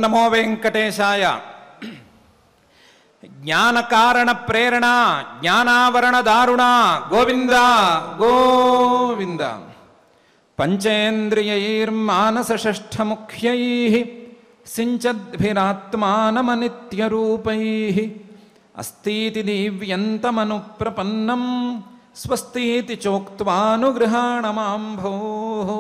నమో వెంకటేశాయ. జ్ఞానకారణ ప్రేరణ జ్ఞానావరణ దారుణ గోవింద గోవింద. పంచేంద్రియైర్మానసషష్ఠముఖ్యైః సించద్భిరాత్మానమనిత్యరూపైః అస్తీతి దివ్యంతమనుప్రపన్నం స్వస్తీతి చోక్త్వానుగృహాణమాంభోః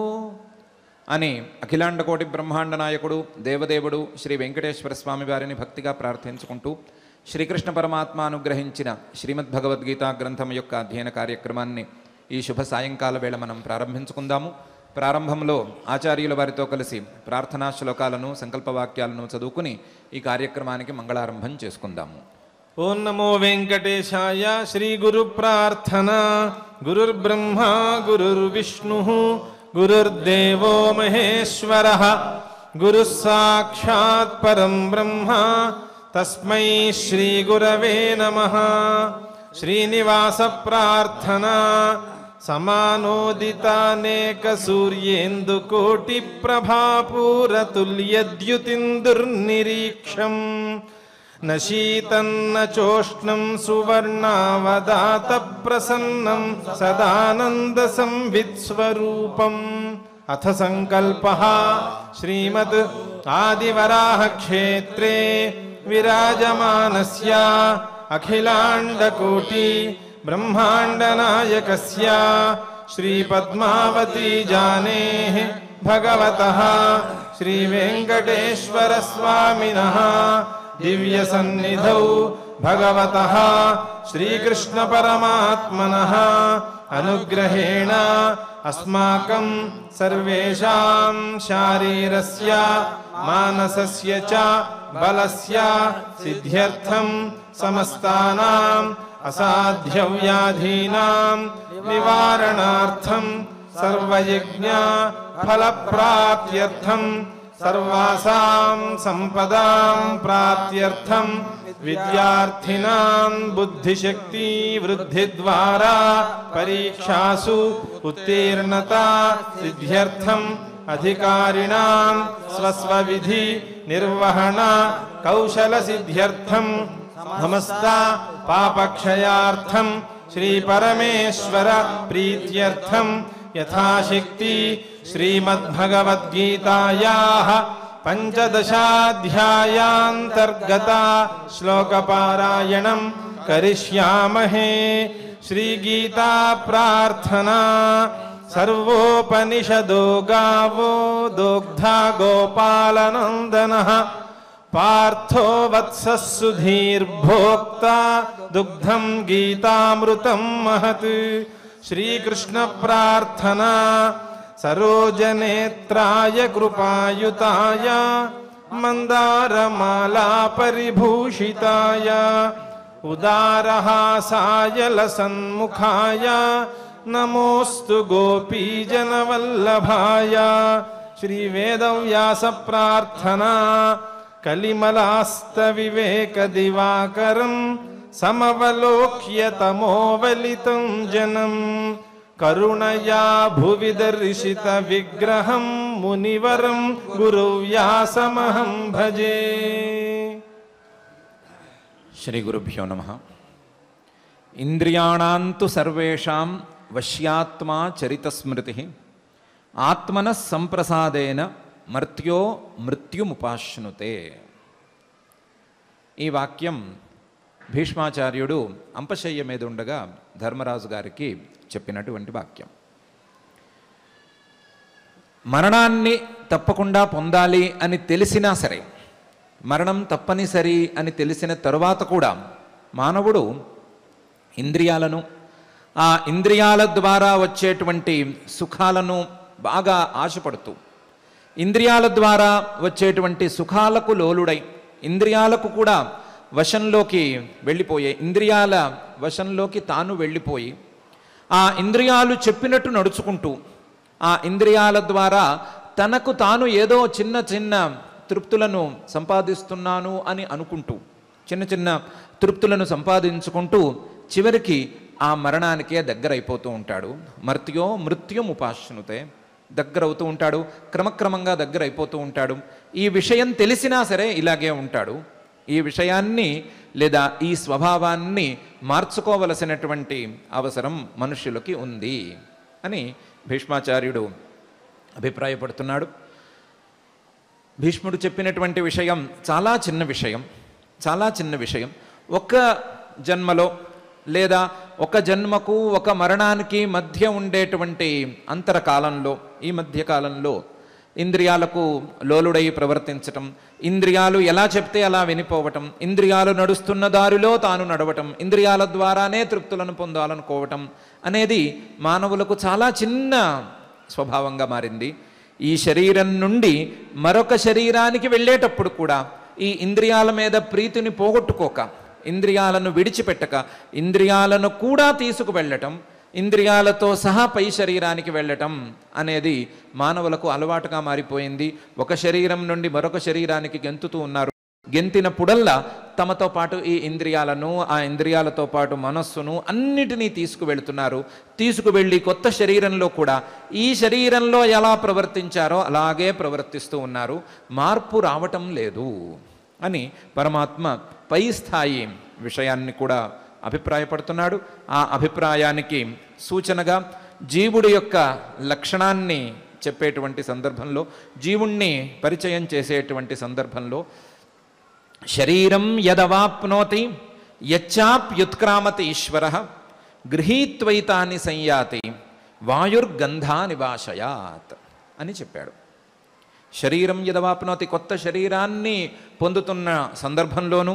అని అఖిలాండకోటి బ్రహ్మాండ నాయకుడు దేవదేవుడు శ్రీ వెంకటేశ్వర స్వామి వారిని భక్తిగా ప్రార్థించుకుంటూ శ్రీకృష్ణ పరమాత్మ అనుగ్రహించిన శ్రీమద్భగవద్గీత గ్రంథం యొక్క అధ్యయన కార్యక్రమాన్ని ఈ శుభ సాయంకాల వేళ మనం ప్రారంభించుకుందాము. ప్రారంభంలో ఆచార్యుల వారితో కలిసి ప్రార్థనా శ్లోకాలను సంకల్పవాక్యాలను చదువుకుని ఈ కార్యక్రమానికి మంగళారంభం చేసుకుందాము. ఓం నమో వెంకటేశాయ. శ్రీ గురు ప్రార్థన. గురుర్బ్రహ్మ గురుర్విష్ణు గురుర్దేవో మహేశ్వరః గురుః సాక్షాత్ పరం బ్రహ్మ తస్మై శ్రీ గురవే నమః. శ్రీనివాస ప్రార్థన. సమానోదితానేక సూర్యేందుకోటి ప్రభాపూరతుల్యద్యుతిందుర్నిరీక్షం నశీతన్న చోష్ణం సువర్ణావదాత ప్రసన్నం సదానంద సంవిత్స్వరూపం. అథ సంకల్పః. శ్రీమద్ ఆదివరాహ క్షేత్రే విరాజమానస్య అఖిలాండకోటి బ్రహ్మాండ నాయకస్య శ్రీ పద్మావతీ జానేః భగవతః శ్రీ వెంకటేశ్వర స్వామినః దివ్య సన్నిధౌ భగవతః శ్రీకృష్ణ పరమాత్మనః అనుగ్రహేణ అస్మాకం సర్వేషాం శారీరస్య మానసస్య చ బలస్య సిద్ధ్యర్థం సమస్తానాం అసాధ్య వ్యాధీనాం నివారణార్థం సర్వయజ్ఞ ఫలప్రాప్త్యర్థం సర్వాసాం సంపదాం ప్రాప్త్యర్థం విద్యార్థినాం బుద్ధిశక్తి వృద్ధి ద్వారా పరీక్షాసు ఉత్తీర్ణతా సిద్ధ్యర్థం అధికారిణాం స్వస్వవిధి నిర్వహణ కౌశల సిద్ధ్యర్థం సమస్త పాపక్షయార్థం శ్రీ పరమేశ్వర ప్రీత్యర్థం యథాశక్తి శ్రీమద్భగవద్గీతాయాః పంచదశాధ్యాయాంతర్గత శ్లోకపారాయణం కరిష్యామహే. శ్రీగీతా ప్రార్థనా. సర్వోపనిషదో గావో దోగ్ధా గోపాలనందనః పార్థో వత్సః సుధీర్భోక్తా దుగ్ధం గీతామృతం మహత్. శ్రీకృష్ణ ప్రార్థనా. సరోజనేత్రాయ కృపాయుతాయ మందారమాలా పరిభూషితాయ ఉదారహాసాయ లసన్ముఖాయ నమోస్తు గోపీజనవల్లభాయ. శ్రీ వేదవ్యాస ప్రార్థనా. కలిమలాస్త వివేక దివాకరం సమవలోక్య తమోవలితం జనం కరుణయా భువి దర్శిత విగ్రహం మునివరం గురువ్యాసమహం భజే. శ్రీ గురుభ్యో నమః. ఇంద్రియాణాంతు సర్వేషాం వశ్యాత్మా చరితస్మృతి ఆత్మనః సంప్రసాదేన మర్త్యో మృత్యుముపాశ్నుతే. ఈ వాక్యం భీష్మాచార్యుడు అంపశయ్య మీద ఉండగా ధర్మరాజు గారికి చెప్పినటువంటి వాక్యం. మరణాన్ని తప్పకుండా పొందాలి అని తెలిసినా సరే, మరణం తప్పనిసరి అని తెలిసిన తరువాత కూడా మానవుడు ఇంద్రియాలను, ఆ ఇంద్రియాల ద్వారా వచ్చేటువంటి సుఖాలను బాగా ఆశపడుతూ, ఇంద్రియాల ద్వారా వచ్చేటువంటి సుఖాలకు లోలుడై, ఇంద్రియాలకు కూడా వశంలోకి వెళ్ళిపోయే, ఇంద్రియాల వశంలోకి తాను వెళ్ళిపోయి, ఆ ఇంద్రియాలు చెప్పినట్టు నడుచుకుంటూ, ఆ ఇంద్రియాల ద్వారా తనకు తాను ఏదో చిన్న చిన్న తృప్తులను సంపాదిస్తున్నాను అని అనుకుంటూ, చిన్న చిన్న తృప్తులను సంపాదించుకుంటూ చివరికి ఆ మరణానికే దగ్గరైపోతూ ఉంటాడు. మర్త్యో మృత్యుముపాశ్నుతే. దగ్గరవుతూ ఉంటాడు, క్రమక్రమంగా దగ్గరైపోతూ ఉంటాడు. ఈ విషయం తెలిసినా సరే ఇలాగే ఉంటాడు. ఈ విషయాన్ని లేదా ఈ స్వభావాన్ని మార్చుకోవలసినటువంటి అవసరం మనుష్యులకి ఉంది అని భీష్మాచార్యుడు అభిప్రాయపడుతున్నాడు. భీష్ముడు చెప్పినటువంటి విషయం చాలా చిన్న విషయం. ఒక జన్మలో లేదా ఒక జన్మకు ఒక మరణానికి మధ్య ఉండేటువంటి అంతరకాలంలో, ఈ మధ్యకాలంలో ఇంద్రియాలకు లోలుడై ప్రవర్తించటం, ఇంద్రియాలు ఎలా చెప్తే అలా వినిపోవటం, ఇంద్రియాలు నడుస్తున్న దారిలో తాను నడవటం, ఇంద్రియాల ద్వారానే తృప్తులను పొందాలనుకోవటం అనేది మానవులకు చాలా చిన్న స్వభావంగా మారింది. ఈ శరీరం నుండి మరొక శరీరానికి వెళ్ళేటప్పుడు కూడా ఈ ఇంద్రియాల మీద ప్రీతిని పోగొట్టుకోక, ఇంద్రియాలను విడిచిపెట్టక, ఇంద్రియాలను కూడా తీసుకువెళ్ళటం, ఇంద్రియాలతో సహా పై శరీరానికి వెళ్ళటం అనేది మానవులకు అలవాటుగా మారిపోయింది. ఒక శరీరం నుండి మరొక శరీరానికి గెంతుతూ ఉన్నారు. గెంతినప్పుడల్లా తమతో పాటు ఈ ఇంద్రియాలను, ఆ ఇంద్రియాలతో పాటు మనస్సును అన్నిటినీ తీసుకువెళ్తున్నారు. తీసుకువెళ్ళి కొత్త శరీరంలో కూడా ఈ శరీరంలో ఎలా ప్రవర్తించారో అలాగే ప్రవర్తిస్తూ ఉన్నారు. మార్పు రావటం లేదు అని పరమాత్మ పై స్థాయి విషయాన్ని కూడా అభిప్రాయపడుతున్నాడు. ఆ అభిప్రాయానికి సూచనగా జీవుడి యొక్క లక్షణాన్ని చెప్పేటువంటి సందర్భంలో, జీవుణ్ణి పరిచయం చేసేటువంటి సందర్భంలో, శరీరం యదవాప్నోతి యచ్చాప్యుత్క్రామతి ఈశ్వరః గృహీత్వైతాని సంయాతి వాయుర్గంధానివాశయాత్ అని చెప్పాడు. శరీరం యదవాప్నోతి, కొత్త శరీరాన్ని పొందుతున్న సందర్భంలోనూ,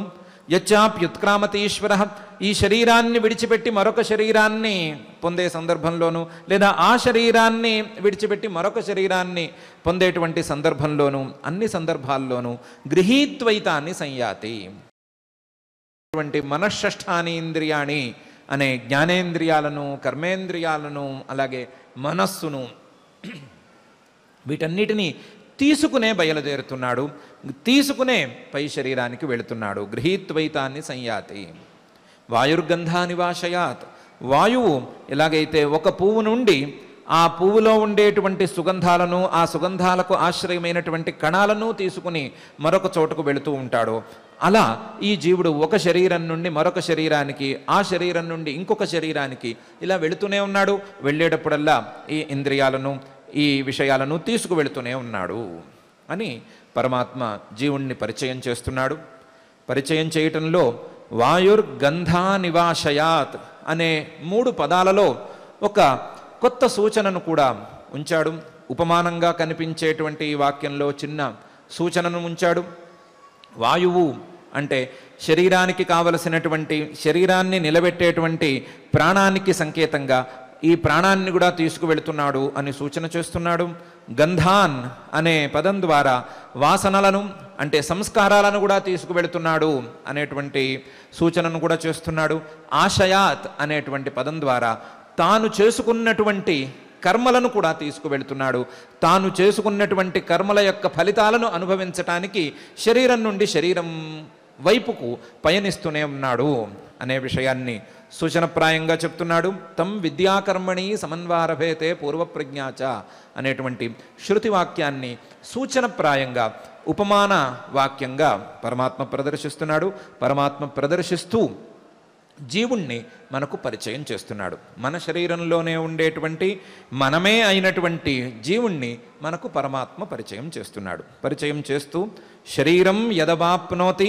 యచ్చాప్యుత్క్రామతి ఈశ్వరః, ఈ శరీరాన్ని విడిచిపెట్టి మరొక శరీరాన్ని పొందే సందర్భంలోనూ, లేదా ఆ శరీరాన్ని విడిచిపెట్టి మరొక శరీరాన్ని పొందేటువంటి సందర్భంలోనూ, అన్ని సందర్భాల్లోనూ గృహీత్వైతాన్ని సంయాతి, అటువంటి మనఃషష్ఠాని ఇంద్రియాణి అనే జ్ఞానేంద్రియాలను, కర్మేంద్రియాలను, అలాగే మనస్సును, వీటన్నిటినీ తీసుకునే బయలుదేరుతున్నాడు, తీసుకునే పై శరీరానికి వెళుతున్నాడు. గృహీత్వైతాన్ని సంయాతి వాయుర్గంధానివాశయాత్, వాయువు ఎలాగైతే ఒక పువ్వు నుండి ఆ పువ్వులో ఉండేటువంటి సుగంధాలను, ఆ సుగంధాలకు ఆశ్రయమైనటువంటి కణాలను తీసుకుని మరొక చోటుకు వెళుతూ ఉంటాడో, అలా ఈ జీవుడు ఒక శరీరం నుండి మరొక శరీరానికి, ఆ శరీరం నుండి ఇంకొక శరీరానికి ఇలా వెళుతూనే ఉన్నాడు. వెళ్ళేటప్పుడల్లా ఈ ఇంద్రియాలను, ఈ విషయాలను తీసుకువెళుతూనే ఉన్నాడు అని పరమాత్మ జీవుణ్ణి పరిచయం చేస్తున్నాడు. పరిచయం చేయటంలో వాయుర్గంధానివాశయాత్ అనే 3 పదాలలో ఒక కొత్త సూచనను కూడా ఉంచాడు. ఉపమానంగా కనిపించేటువంటి ఈ వాక్యంలో చిన్న సూచనను ఉంచాడు. వాయువు అంటే శరీరానికి కావలసినటువంటి, శరీరాన్ని నిలబెట్టేటువంటి ప్రాణానికి సంకేతంగా ఈ ప్రాణాన్ని కూడా తీసుకువెళుతున్నాడు అని సూచన చేస్తున్నాడు. గంధాన్ అనే పదం ద్వారా వాసనలను అంటే సంస్కారాలను కూడా తీసుకువెళుతున్నాడు అనేటువంటి సూచనను కూడా చేస్తున్నాడు. ఆశయాత్ అనేటువంటి పదం ద్వారా తాను చేసుకున్నటువంటి కర్మలను కూడా తీసుకువెళుతున్నాడు. తాను చేసుకున్నటువంటి కర్మల యొక్క ఫలితాలను అనుభవించటానికి శరీరం నుండి శరీరం వైపుకు పయనిస్తూనే ఉన్నాడు అనే విషయాన్ని సూచనప్రాయంగా చెప్తున్నాడు. తం విద్యాకర్మణి సమన్వారభేతే పూర్వప్రజ్ఞాచ అనేటువంటి శృతి వాక్యాన్ని సూచనప్రాయంగా, ఉపమాన వాక్యంగా పరమాత్మ ప్రదర్శిస్తున్నాడు. పరమాత్మ ప్రదర్శిస్తూ జీవుణ్ణి మనకు పరిచయం చేస్తున్నాడు. మన శరీరంలోనే ఉండేటువంటి, మనమే అయినటువంటి జీవుణ్ణి మనకు పరమాత్మ పరిచయం చేస్తున్నాడు. పరిచయం చేస్తూ శరీరం యదవాప్నోతి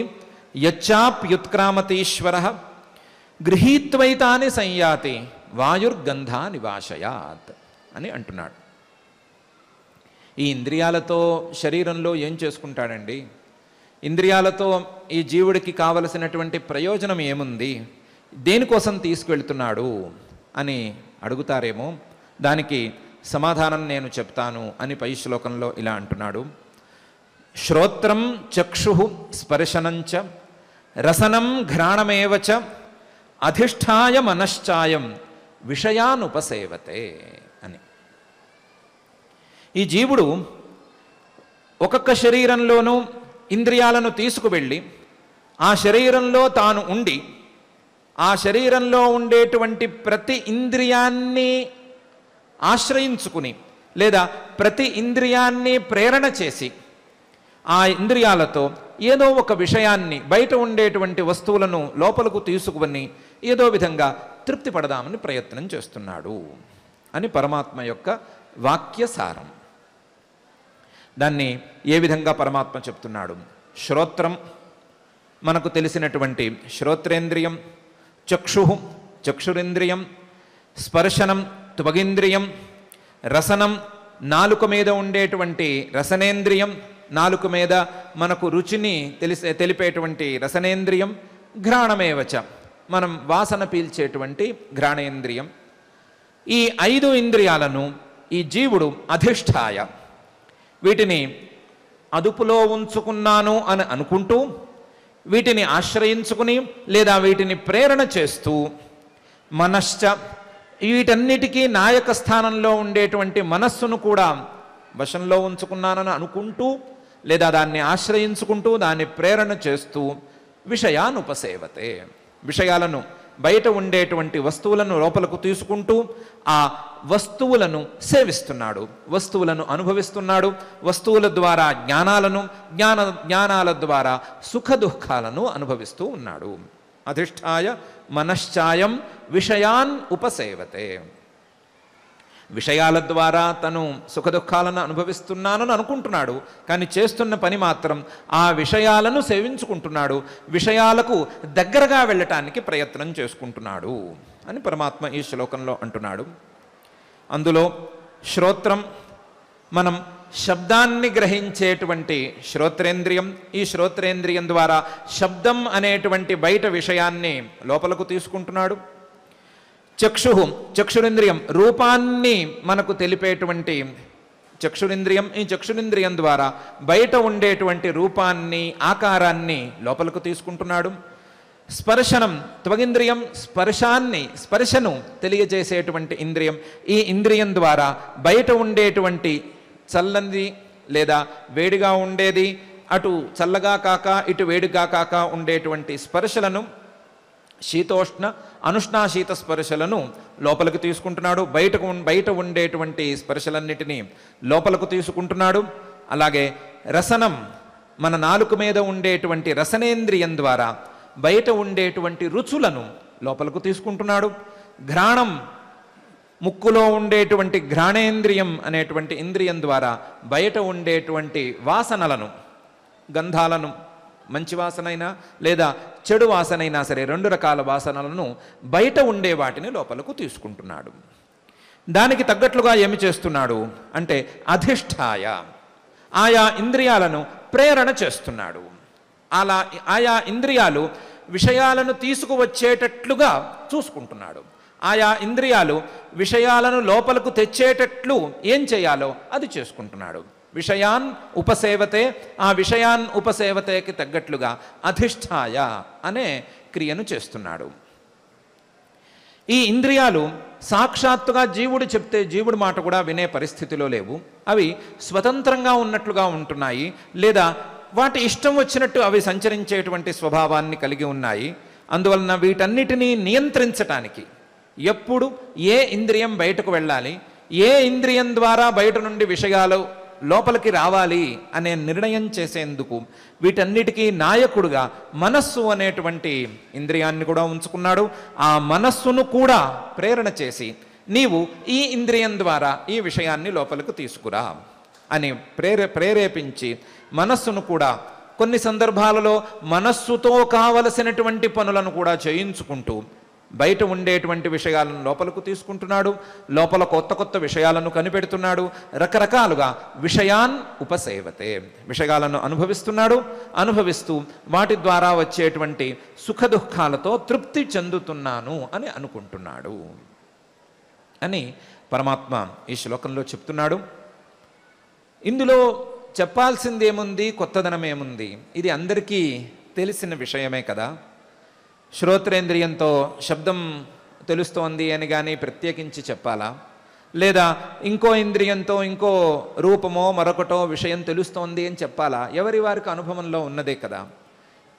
యచ్చాప్యుత్క్రామతీశ్వరః గృహీత్వైతాని సంయాతి వాయుర్గంధానివాశయాత్ అని అంటున్నాడు. ఈ ఇంద్రియాలతో శరీరంలో ఏం చేసుకుంటాడండి? ఇంద్రియాలతో ఈ జీవుడికి కావలసినటువంటి ప్రయోజనం ఏముంది? దేనికోసం తీసుకువెళ్తున్నాడు అని అడుగుతారేమో. దానికి సమాధానం నేను చెప్తాను అని పై శ్లోకంలో ఇలా అంటున్నాడు. శ్రోత్రం చక్షు స్పర్శనంచ రసనం ఘ్రాణమేవచ అధిష్ఠాయ మనశ్చాయం విషయానుపసేవతే అని. ఈ జీవుడు ఒక్కొక్క శరీరంలోనూ ఇంద్రియాలను తీసుకువెళ్ళి ఆ శరీరంలో తాను ఉండి, ఆ శరీరంలో ఉండేటువంటి ప్రతి ఇంద్రియాన్ని ఆశ్రయించుకుని లేదా ప్రతి ఇంద్రియాన్ని ప్రేరణ చేసి ఆ ఇంద్రియాలతో ఏదో ఒక విషయాన్ని, బయట ఉండేటువంటి వస్తువులను లోపలకు తీసుకుని ఏదో విధంగా తృప్తి పడదామని ప్రయత్నం చేస్తున్నాడు అని పరమాత్మ యొక్క వాక్యసారం. దాన్ని ఏ విధంగా పరమాత్మ చెప్తున్నాడు? శ్రోత్రం, మనకు తెలిసినటువంటి శ్రోత్రేంద్రియం, చక్షు, చక్షురింద్రియం, స్పర్శనం, త్వగింద్రియం, రసనం, నాలుక మీద ఉండేటువంటి రసనేంద్రియం, నాలుక మీద మనకు రుచిని తెలిపేటువంటి రసనేంద్రియం, ఘ్రాణమేవచ, మనం వాసన పీల్చేటువంటి ఘ్రాణేంద్రియం. ఈ 5 ఇంద్రియాలను ఈ జీవుడు అధిష్ఠాయ, వీటిని అదుపులో ఉంచుకున్నాను అని అనుకుంటూ, వీటిని ఆశ్రయించుకుని లేదా వీటిని ప్రేరణ చేస్తూ, మనశ్చ, వీటన్నిటికీ నాయక స్థానంలో ఉండేటువంటి మనస్సును కూడా వశంలో ఉంచుకున్నానని అనుకుంటూ లేదా దాన్ని ఆశ్రయించుకుంటూ దాన్ని ప్రేరణ చేస్తూ, విషయానుపసేవతే, విషయాలను, బయట ఉండేటువంటి వస్తువులను లోపలకు తీసుకుంటూ ఆ వస్తువులను సేవిస్తున్నాడు, వస్తువులను అనుభవిస్తున్నాడు, వస్తువుల ద్వారా జ్ఞానాల ద్వారా సుఖ దుఃఖాలను అనుభవిస్తూ ఉన్నాడు. అధిష్ఠాయ మనశ్చాయం విషయాన్ ఉపసేవతే, విషయాల ద్వారా తను సుఖ దుఃఖాలను అనుభవిస్తున్నానని అనుకుంటున్నాడు, కానీ చేస్తున్న పని మాత్రం ఆ విషయాలను సేవించుకుంటున్నాడు, విషయాలకు దగ్గరగా వెళ్ళటానికి ప్రయత్నం చేసుకుంటున్నాడు అని పరమాత్మ ఈ శ్లోకంలో అంటున్నాడు. అందులో శ్రోత్రం, మనం శబ్దాన్ని గ్రహించేటువంటి శ్రోత్రేంద్రియం, ఈ శ్రోత్రేంద్రియం ద్వారా శబ్దం అనేటువంటి బయట విషయాన్ని లోపలకు తీసుకుంటున్నాడు. చక్షు, చక్షురింద్రియం, రూపాన్ని మనకు తెలిపేటువంటి చక్షురింద్రియం, ఈ చక్షురింద్రియం ద్వారా బయట ఉండేటువంటి రూపాన్ని, ఆకారాన్ని లోపలకు తీసుకుంటున్నాడు. స్పర్శనం, త్వగింద్రియం, స్పర్శను తెలియజేసేటువంటి ఇంద్రియం, ఈ ఇంద్రియం ద్వారా బయట ఉండేటువంటి చల్లని లేదా వేడిగా ఉండేది, అటు చల్లగా కాక ఇటు వేడిగా కాక ఉండేటువంటి స్పర్శలను, శీతోష్ణ అనుష్ణాశీత స్పర్శలను లోపలికి తీసుకుంటున్నాడు. బయట ఉండేటువంటి స్పర్శలన్నిటినీ లోపలకు తీసుకుంటున్నాడు. అలాగే రసనం, మన నాలుక మీద ఉండేటువంటి రసనేంద్రియం ద్వారా బయట ఉండేటువంటి రుచులను లోపలకు తీసుకుంటున్నాడు. ఘ్రాణం, ముక్కులో ఉండేటువంటి ఘ్రాణేంద్రియం అనేటువంటి ఇంద్రియం ద్వారా బయట ఉండేటువంటి వాసనలను, గంధాలను, మంచి వాసనైనా లేదా చెడు వాసనైనా సరే 2 రకాల వాసనలను బయట ఉండే వాటిని లోపలకు తీసుకుంటున్నాడు. దానికి తగ్గట్లుగా ఏమి చేస్తున్నాడు అంటే అధిష్ఠాయ, ఆయా ఇంద్రియాలను ప్రేరణ చేస్తున్నాడు. అలా ఆయా ఇంద్రియాలు విషయాలను తీసుకువచ్చేటట్లుగా చూసుకుంటున్నాడు. ఆయా ఇంద్రియాలు విషయాలను లోపలకు తెచ్చేటట్లు ఏం చేయాలో అది చేసుకుంటున్నాడు. విషయాన్ ఉపసేవతే, ఆ విషయాన్ ఉపసేవతేకి తగ్గట్లుగా అధిష్ఠాయ అనే క్రియను చేస్తున్నాడు. ఈ ఇంద్రియాలు సాక్షాత్తుగా జీవుడు చెప్తే జీవుడి మాట కూడా వినే పరిస్థితిలో లేవు. అవి స్వతంత్రంగా ఉన్నట్లుగా ఉంటున్నాయి, లేదా వాటి ఇష్టం వచ్చినట్టు అవి సంచరించేటువంటి స్వభావాన్ని కలిగి ఉన్నాయి. అందువలన వీటన్నిటినీ నియంత్రించటానికి ఎప్పుడు ఏ ఇంద్రియం బయటకు వెళ్ళాలి, ఏ ఇంద్రియం ద్వారా బయట నుండి విషయాలు లోపలికి రావాలి అనే నిర్ణయం చేసేందుకు వీటన్నిటికీ నాయకుడుగా మనస్సు అనేటువంటి ఇంద్రియాన్ని కూడా ఉంచుకున్నాడు. ఆ మనస్సును కూడా ప్రేరణ చేసి నీవు ఈ ఇంద్రియం ద్వారా ఈ విషయాన్ని లోపలికి తీసుకురా అని ప్రేరేపించి మనస్సును కూడా కొన్ని సందర్భాలలో మనస్సుతో కావలసినటువంటి పనులను కూడా చేయించుకుంటూ బయట ఉండేటువంటి విషయాలను లోపలకు తీసుకుంటున్నాడు. లోపల కొత్త కొత్త విషయాలను కనిపెడుతున్నాడు. రకరకాలుగా విషయాన్ ఉపసేవతే, విషయాలను అనుభవిస్తున్నాడు. అనుభవిస్తూ వాటి ద్వారా వచ్చేటువంటి సుఖ దుఃఖాలతో తృప్తి చెందుతున్నాను అని అనుకుంటున్నాడు అని పరమాత్మ ఈ శ్లోకంలో చెప్తున్నాడు. ఇందులో చెప్పాల్సిందేముంది, కొత్తదనం ఏముంది? ఇది అందరికీ తెలిసిన విషయమే కదా. శ్రోత్రేంద్రియంతో శబ్దం తెలుస్తోంది అని కానీ ప్రత్యేకించి చెప్పాలా? లేదా ఇంకో ఇంద్రియంతో ఇంకో రూపమో మరొకటో విషయం తెలుస్తోంది అని చెప్పాలా? ఎవరి వారికి అనుభవంలో ఉన్నదే కదా.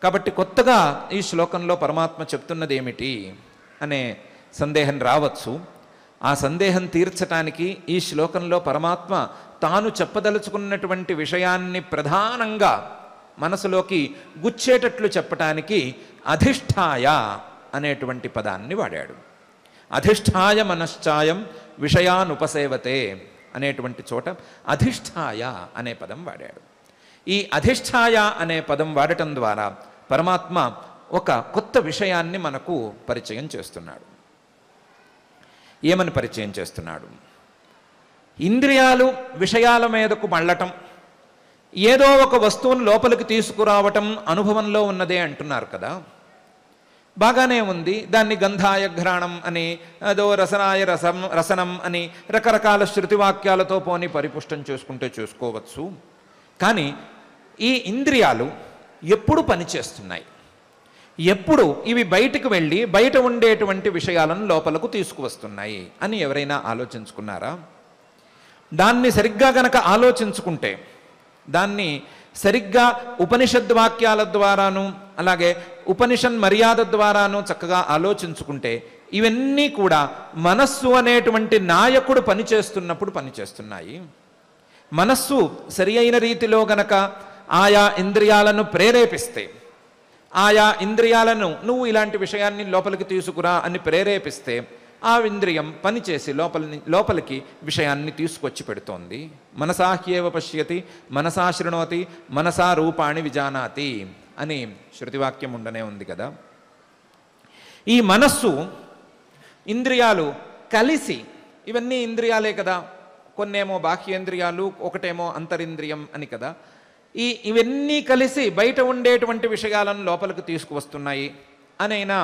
కాబట్టి కొత్తగా ఈ శ్లోకంలో పరమాత్మ చెప్తున్నది ఏమిటి అనే సందేహం రావచ్చు. ఆ సందేహం తీర్చటానికి ఈ శ్లోకంలో పరమాత్మ తాను చెప్పదలుచుకున్నటువంటి విషయాన్ని ప్రధానంగా మనసులోకి గుచ్చేటట్లు చెప్పటానికి అధిష్ఠాయ అనేటువంటి పదాన్ని వాడాడు. అధిష్ఠాయ మనశ్చాయం విషయానుపసేవతే అనేటువంటి చోట అధిష్ఠాయ అనే పదం వాడాడు. ఈ అధిష్ఠాయ అనే పదం వాడటం ద్వారా పరమాత్మ ఒక కొత్త విషయాన్ని మనకు పరిచయం చేస్తున్నాడు. ఏమని పరిచయం చేస్తున్నాడు? ఇంద్రియాలు విషయాల మీదకు మళ్ళటం, ఏదో ఒక వస్తువును లోపలికి తీసుకురావటం అనుభవంలో ఉన్నదే అంటున్నారు కదా. బాగానే ఉంది. దాన్ని గంధాయ ఘ్రాణం అని, అదో రసనాయ రసనం అని రకరకాల శృతివాక్యాలతో పోని పరిపుష్టం చేసుకుంటే చేసుకోవచ్చు. కానీ ఈ ఇంద్రియాలు ఎప్పుడు పనిచేస్తున్నాయి? ఎప్పుడు ఇవి బయటకు వెళ్ళి బయట ఉండేటువంటి విషయాలను లోపలకు తీసుకువస్తున్నాయి అని ఎవరైనా ఆలోచించుకున్నారా? దాన్ని సరిగ్గా గనక ఆలోచించుకుంటే, దాన్ని సరిగ్గా ఉపనిషద్ వాక్యాల ద్వారాను అలాగే ఉపనిషద్ మర్యాద ద్వారాను చక్కగా ఆలోచించుకుంటే ఇవన్నీ కూడా మనస్సు అనేటువంటి నాయకుడు పనిచేస్తున్నప్పుడు పనిచేస్తున్నాయి. మనస్సు సరి అయిన రీతిలో గనక ఆయా ఇంద్రియాలను ప్రేరేపిస్తే, ఆయా ఇంద్రియాలను నువ్వు ఇలాంటి విషయాన్ని లోపలికి తీసుకురా అని ప్రేరేపిస్తే ఆ ఇంద్రియం పనిచేసి లోపలికి విషయాన్ని తీసుకొచ్చి పెడుతోంది. మనసా హ్యేవ పశ్యతి మనసా శృణోతి మనసా రూపాణి విజానాతి అని శృతివాక్యం ఉండనే ఉంది కదా. ఈ మనస్సు ఇంద్రియాలు కలిసి, ఇవన్నీ ఇంద్రియాలే కదా, కొన్నేమో బాహ్యేంద్రియాలు ఒకటేమో అంతరింద్రియం అని కదా, ఇవన్నీ కలిసి బయట ఉండేటువంటి విషయాలను లోపలికి తీసుకువస్తున్నాయి అనైనా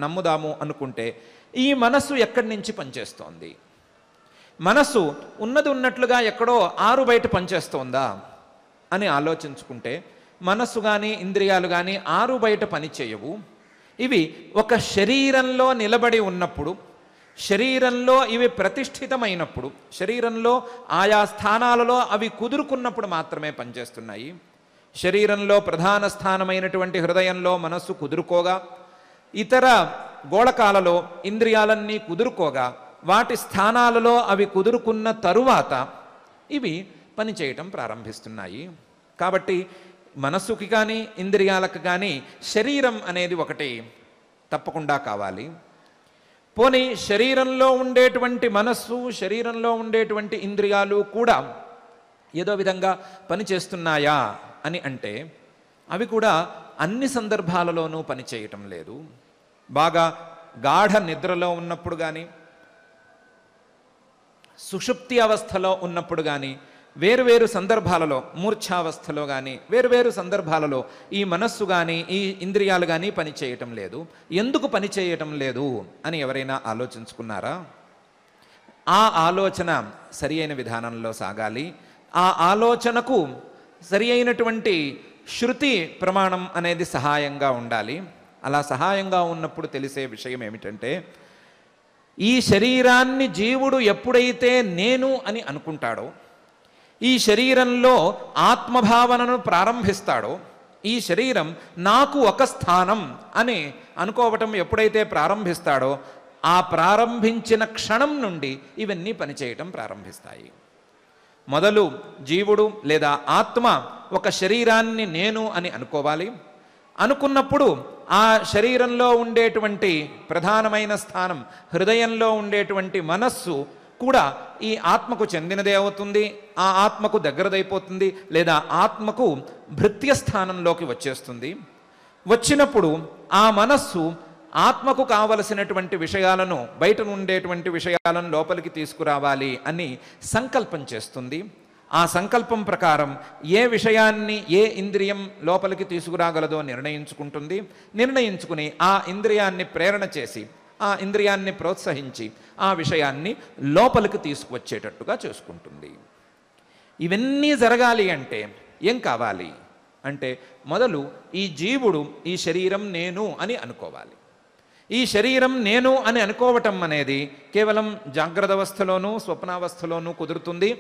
నమ్ముదాము అనుకుంటే ఈ మనస్సు ఎక్కడి నుంచి పనిచేస్తోంది? మనస్సు ఉన్నది ఉన్నట్లుగా ఎక్కడో ఆరు బయట పనిచేస్తోందా అని ఆలోచించుకుంటే మనస్సు కానీ ఇంద్రియాలు కానీ ఆరు బయట పనిచేయవు. ఇవి ఒక శరీరంలో నిలబడి ఉన్నప్పుడు, శరీరంలో ఇవి ప్రతిష్ఠితమైనప్పుడు, శరీరంలో ఆయా స్థానాలలో అవి కుదురుకున్నప్పుడు మాత్రమే పనిచేస్తున్నాయి. శరీరంలో ప్రధాన స్థానమైనటువంటి హృదయంలో మనస్సు కుదురుకోగా, ఇతర గోళకాలలో ఇంద్రియాలన్నీ కుదురుకోగా, వాటి స్థానాలలో అవి కుదురుకున్న తరువాత ఇవి పనిచేయటం ప్రారంభిస్తున్నాయి. కాబట్టి మనస్సుకి కానీ ఇంద్రియాలకు కానీ శరీరం అనేది ఒకటి తప్పకుండా కావాలి. పోనీ శరీరంలో ఉండేటువంటి మనస్సు, శరీరంలో ఉండేటువంటి ఇంద్రియాలు కూడా ఏదో విధంగా పనిచేస్తున్నాయా అని అంటే అవి కూడా అన్ని సందర్భాలలోనూ పనిచేయటం లేదు. బాగా గాఢ నిద్రలో ఉన్నప్పుడు కానీ, సుషుప్తి అవస్థలో ఉన్నప్పుడు కానీ, వేరువేరు సందర్భాలలో మూర్ఛావస్థలో కానీ వేరువేరు సందర్భాలలో ఈ మనస్సు కానీ ఈ ఇంద్రియాలు కానీ పనిచేయటం లేదు. ఎందుకు పనిచేయటం లేదు అని ఎవరైనా ఆలోచించుకున్నారా? ఆ ఆలోచన సరి అయిన విధానంలో సాగాలి. ఆ ఆలోచనకు సరి అయినటువంటి శృతి ప్రమాణం అనేది సహాయంగా ఉండాలి. అలా సహాయంగా ఉన్నప్పుడు తెలిసే విషయం ఏమిటంటే, ఈ శరీరాన్ని జీవుడు ఎప్పుడైతే నేను అని అనుకుంటాడో, ఈ శరీరంలో ఆత్మభావనను ప్రారంభిస్తాడో, ఈ శరీరం నాకు ఒక స్థానం అని అనుకోవటం ఎప్పుడైతే ప్రారంభిస్తాడో, ఆ ప్రారంభించిన క్షణం నుండి ఇవన్నీ పనిచేయటం ప్రారంభిస్తాయి. మొదలు జీవుడు లేదా ఆత్మ ఒక శరీరాన్ని నేను అని అనుకోవాలి. అనుకున్నప్పుడు ఆ శరీరంలో ఉండేటువంటి ప్రధానమైన స్థానం, హృదయంలో ఉండేటువంటి మనస్సు కూడా ఈ ఆత్మకు చెందినదే అవుతుంది. ఆ ఆత్మకు దగ్గరదైపోతుంది, లేదా ఆత్మకు భృత్యస్థానంలోకి వచ్చేస్తుంది. వచ్చినప్పుడు ఆ మనస్సు ఆత్మకు కావలసినటువంటి విషయాలను, బయట ఉండేటువంటి విషయాలను లోపలికి తీసుకురావాలి అని సంకల్పం చేస్తుంది. ఆ సంకల్పం ప్రకారం ఏ విషయాన్ని ఏ ఇంద్రియం లోపలికి తీసుకురాగలదో నిర్ణయించుకుంటుంది. నిర్ణయించుకుని ఆ ఇంద్రియాన్ని ప్రేరణ చేసి, ఆ ఇంద్రియాన్ని ప్రోత్సహించి ఆ విషయాన్ని లోపలికి తీసుకువచ్చేటట్టుగా చేసుకుంటుంది. ఇవన్నీ జరగాలి అంటే ఏం కావాలి అంటే, మొదలు ఈ జీవుడు ఈ శరీరం నేను అని అనుకోవాలి. ఈ శరీరం నేను అని అనుకోవటం అనేది కేవలం జాగ్రత్త అవస్థలోనూ స్వప్నావస్థలోనూ కుదురుతుంది.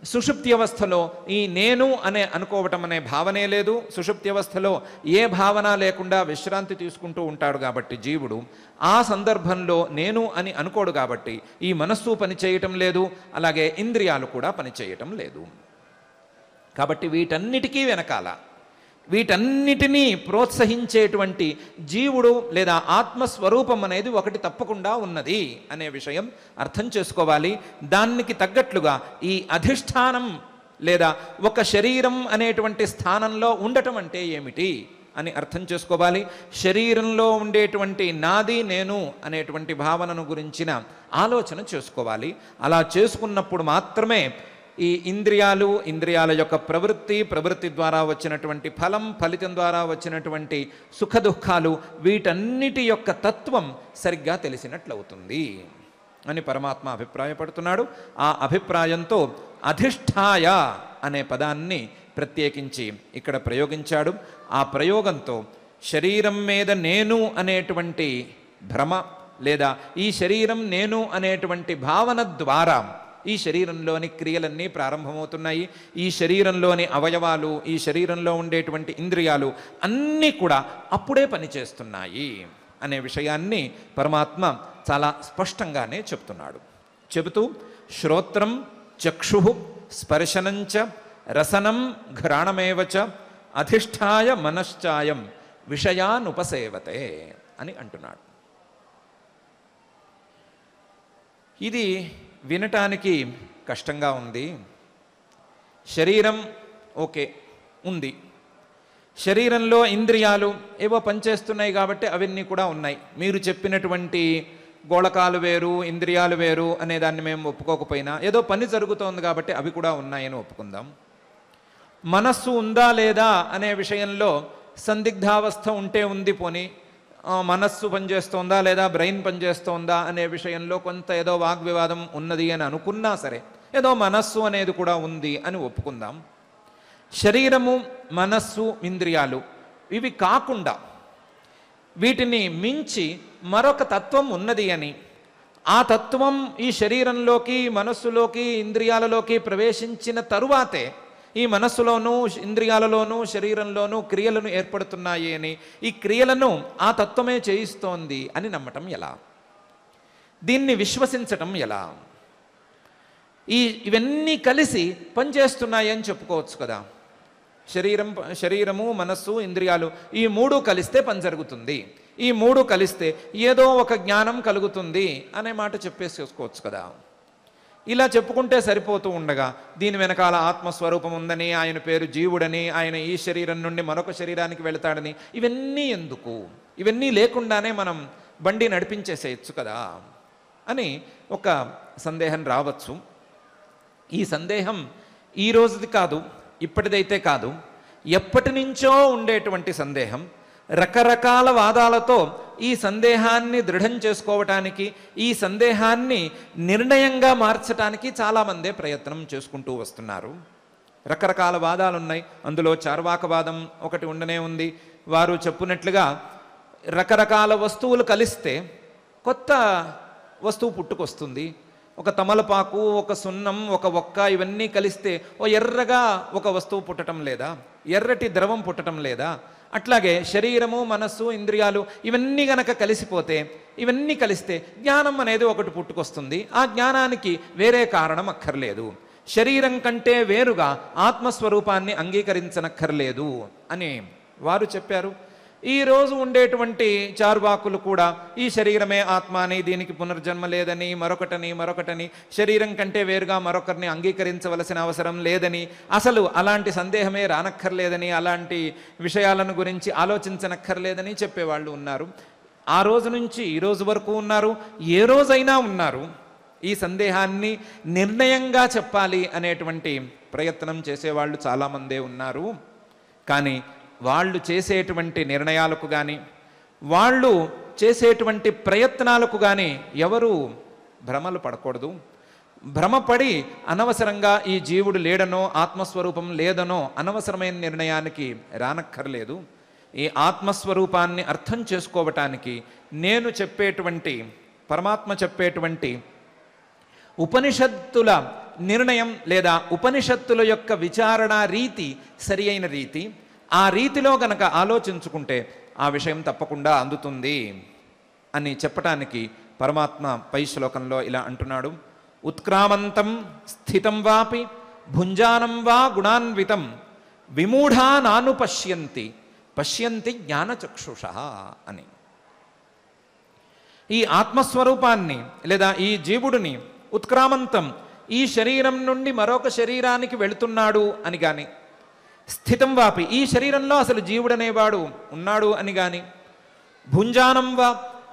సుషుప్తి అవస్థలో ఈ నేను అనే అనుకోవటం అనే భావనే లేదు. సుషుప్తి అవస్థలో ఏ భావన లేకుండా విశ్రాంతి తీసుకుంటూ ఉంటాడు కాబట్టి జీవుడు ఆ సందర్భంలో నేను అని అనుకోడు కాబట్టి ఈ మనస్సు పనిచేయటం లేదు, అలాగే ఇంద్రియాలు కూడా పనిచేయటం లేదు. కాబట్టి వీటన్నిటికీ వెనకాల వీటన్నిటినీ ప్రోత్సహించేటువంటి జీవుడు లేదా ఆత్మస్వరూపం అనేది ఒకటి తప్పకుండా ఉన్నది అనే విషయం అర్థం చేసుకోవాలి. దానికి తగ్గట్లుగా ఈ అధిష్టానం లేదా ఒక శరీరం అనేటువంటి స్థానంలో ఉండటం అంటే ఏమిటి అని అర్థం చేసుకోవాలి. శరీరంలో ఉండేటువంటి నాది నేను అనేటువంటి భావనను గురించిన ఆలోచన చేసుకోవాలి. అలా చేసుకున్నప్పుడు మాత్రమే ఈ ఇంద్రియాల యొక్క ప్రవృత్తి ద్వారా వచ్చినటువంటి ఫలితం ద్వారా వచ్చినటువంటి సుఖ దుఃఖాలు వీటన్నిటి యొక్క తత్వం సరిగ్గా తెలిసినట్లవుతుంది అని పరమాత్మ అభిప్రాయపడుతున్నాడు. ఆ అభిప్రాయంతో అధిష్ఠాయ అనే పదాన్ని ప్రత్యేకించి ఇక్కడ ప్రయోగించాడు. ఆ ప్రయోగంతో శరీరం మీద నేను అనేటువంటి భ్రమ లేదా ఈ శరీరం నేను అనేటువంటి భావన ద్వారా ఈ శరీరంలోని క్రియలన్నీ ప్రారంభమవుతున్నాయి. ఈ శరీరంలోని అవయవాలు, ఈ శరీరంలో ఉండేటువంటి ఇంద్రియాలు అన్నీ కూడా అప్పుడే పనిచేస్తున్నాయి అనే విషయాన్ని పరమాత్మ చాలా స్పష్టంగానే చెప్తున్నాడు. చెబుతూ శ్రోత్రం చక్షు స్పర్శనంచ రసనం ఘ్రాణమేవచ అధిష్ఠాయ మనశ్చాయం విషయానుపసేవతే అని అంటున్నాడు. ఇది వినటానికి కష్టంగా ఉంది. శరీరం ఓకే ఉంది, శరీరంలో ఇంద్రియాలు ఏవో పనిచేస్తున్నాయి కాబట్టి అవన్నీ కూడా ఉన్నాయి. మీరు చెప్పినటువంటి గోళకాలు వేరు ఇంద్రియాలు వేరు అనేదాన్ని మేము ఒప్పుకోకపోయినా ఏదో పని జరుగుతోంది కాబట్టి అవి కూడా ఉన్నాయని ఒప్పుకుందాం. మనస్సు ఉందా లేదా అనే విషయంలో సందిగ్ధావస్థ ఉంటే ఉంది, పోని మనస్సు పనిచేస్తోందా లేదా బ్రెయిన్ పనిచేస్తోందా అనే విషయంలో కొంత ఏదో వాగ్వివాదం ఉన్నది అని అనుకున్నా సరే ఏదో మనస్సు అనేది కూడా ఉంది అని ఒప్పుకుందాం. శరీరము మనస్సు ఇంద్రియాలు ఇవి కాకుండా వీటిని మించి మరొక తత్వం ఉన్నది అని, ఆ తత్వం ఈ శరీరంలోకి మనస్సులోకి ఇంద్రియాలలోకి ప్రవేశించిన తరువాతే ఈ మనస్సులోనూ ఇంద్రియాలలోనూ శరీరంలోనూ క్రియలను ఏర్పడుతున్నాయి అని, ఈ క్రియలను ఆ తత్వమే చేయిస్తోంది అని నమ్మటం ఎలా? దీన్ని విశ్వసించటం ఎలా? ఇవన్నీ కలిసి పనిచేస్తున్నాయి అని చెప్పుకోవచ్చు కదా. శరీరము మనస్సు ఇంద్రియాలు ఈ మూడు కలిస్తే పని జరుగుతుంది, ఈ మూడు కలిస్తే ఏదో ఒక జ్ఞానం కలుగుతుంది అనే మాట చెప్పేసుకోవచ్చు కదా. ఇలా చెప్పుకుంటే సరిపోతూ ఉండగా దీని వెనకాల ఆత్మస్వరూపం ఉందని, ఆయన పేరు జీవుడని, ఆయన ఈ శరీరం నుండి మరొక శరీరానికి వెళతాడని ఇవన్నీ ఎందుకు? ఇవన్నీ లేకుండానే మనం బండి నడిపించేసేయచ్చు కదా అని ఒక సందేహం రావచ్చు. ఈ సందేహం ఈ రోజుది కాదు, ఇప్పటిదైతే కాదు, ఎప్పటి నుంచో ఉండేటువంటి సందేహం. రకరకాల వాదాలతో ఈ సందేహాన్ని దృఢం చేసుకోవటానికి, ఈ సందేహాన్ని నిర్ణయంగా మార్చటానికి చాలామందే ప్రయత్నం చేసుకుంటూ వస్తున్నారు. రకరకాల వాదాలు ఉన్నాయి. అందులో చార్వాకవాదం ఒకటి ఉండనే ఉంది. వారు చెప్పినట్లుగా రకరకాల వస్తువులు కలిస్తే కొత్త వస్తువు పుట్టుకొస్తుంది. ఒక తమలపాకు, ఒక సున్నం, ఒక ఒక్క ఇవన్నీ కలిస్తే ఓ ఎర్రగా ఒక వస్తువు పుట్టడం లేదా? ఎర్రటి ద్రవం పుట్టడం లేదా? అట్లాగే శరీరము మనస్సు ఇంద్రియాలు ఇవన్నీ గనక కలిసిపోతే, ఇవన్నీ కలిస్తే జ్ఞానం అనేది ఒకటి పుట్టుకొస్తుంది. ఆ జ్ఞానానికి వేరే కారణం అక్కర్లేదు. శరీరం కంటే వేరుగా ఆత్మస్వరూపాన్ని అంగీకరించనక్కర్లేదు అని వారు చెప్పారు. ఈరోజు ఉండేటువంటి చార్వాకులు కూడా ఈ శరీరమే ఆత్మ అని, దీనికి పునర్జన్మ లేదని, మరొకటని శరీరం కంటే వేరుగా మరొకరిని అంగీకరించవలసిన అవసరం లేదని, అసలు అలాంటి సందేహమే రానక్కర్లేదని, అలాంటి విషయాలను గురించి ఆలోచించనక్కర్లేదని చెప్పేవాళ్ళు ఉన్నారు. ఆ రోజు నుంచి ఈ రోజు వరకు ఉన్నారు, ఏ రోజైనా ఉన్నారు. ఈ సందేహాన్ని నిర్ణయంగా చెప్పాలి అనేటువంటి ప్రయత్నం చేసేవాళ్ళు చాలామందే ఉన్నారు. కానీ వాళ్ళు చేసేటువంటి నిర్ణయాలకు కానీ, వాళ్ళు చేసేటువంటి ప్రయత్నాలకు కానీ ఎవరు భ్రమలు పడకూడదు. భ్రమపడి అనవసరంగా ఈ జీవుడు లేడనో ఆత్మస్వరూపం లేదనో అనవసరమైన నిర్ణయానికి రానక్కర్లేదు. ఈ ఆత్మస్వరూపాన్ని అర్థం చేసుకోవటానికి నేను చెప్పేటువంటి, పరమాత్మ చెప్పేటువంటి ఉపనిషత్తుల నిర్ణయం లేదా ఉపనిషత్తుల యొక్క విచారణ రీతి సరి అయిన రీతి. ఆ రీతిలో గనక ఆలోచించుకుంటే ఆ విషయం తప్పకుండా అందుతుంది అని చెప్పటానికి పరమాత్మ పై శ్లోకంలో ఇలా అంటున్నాడు. ఉత్క్రామంతం స్థితం వాపి భుంజానం వా గుణాన్వితం విమూఢా నాను పశ్యంతి పశ్యంతి జ్ఞానచక్షుషః అని. ఈ ఆత్మస్వరూపాన్ని లేదా ఈ జీవుడిని ఉత్క్రామంతం ఈ శరీరం నుండి మరొక శరీరానికి వెళుతున్నాడు అని కానీ, స్థితం వాపి ఈ శరీరంలో అసలు జీవుడనేవాడు ఉన్నాడు అని కానీ, భుంజానం వా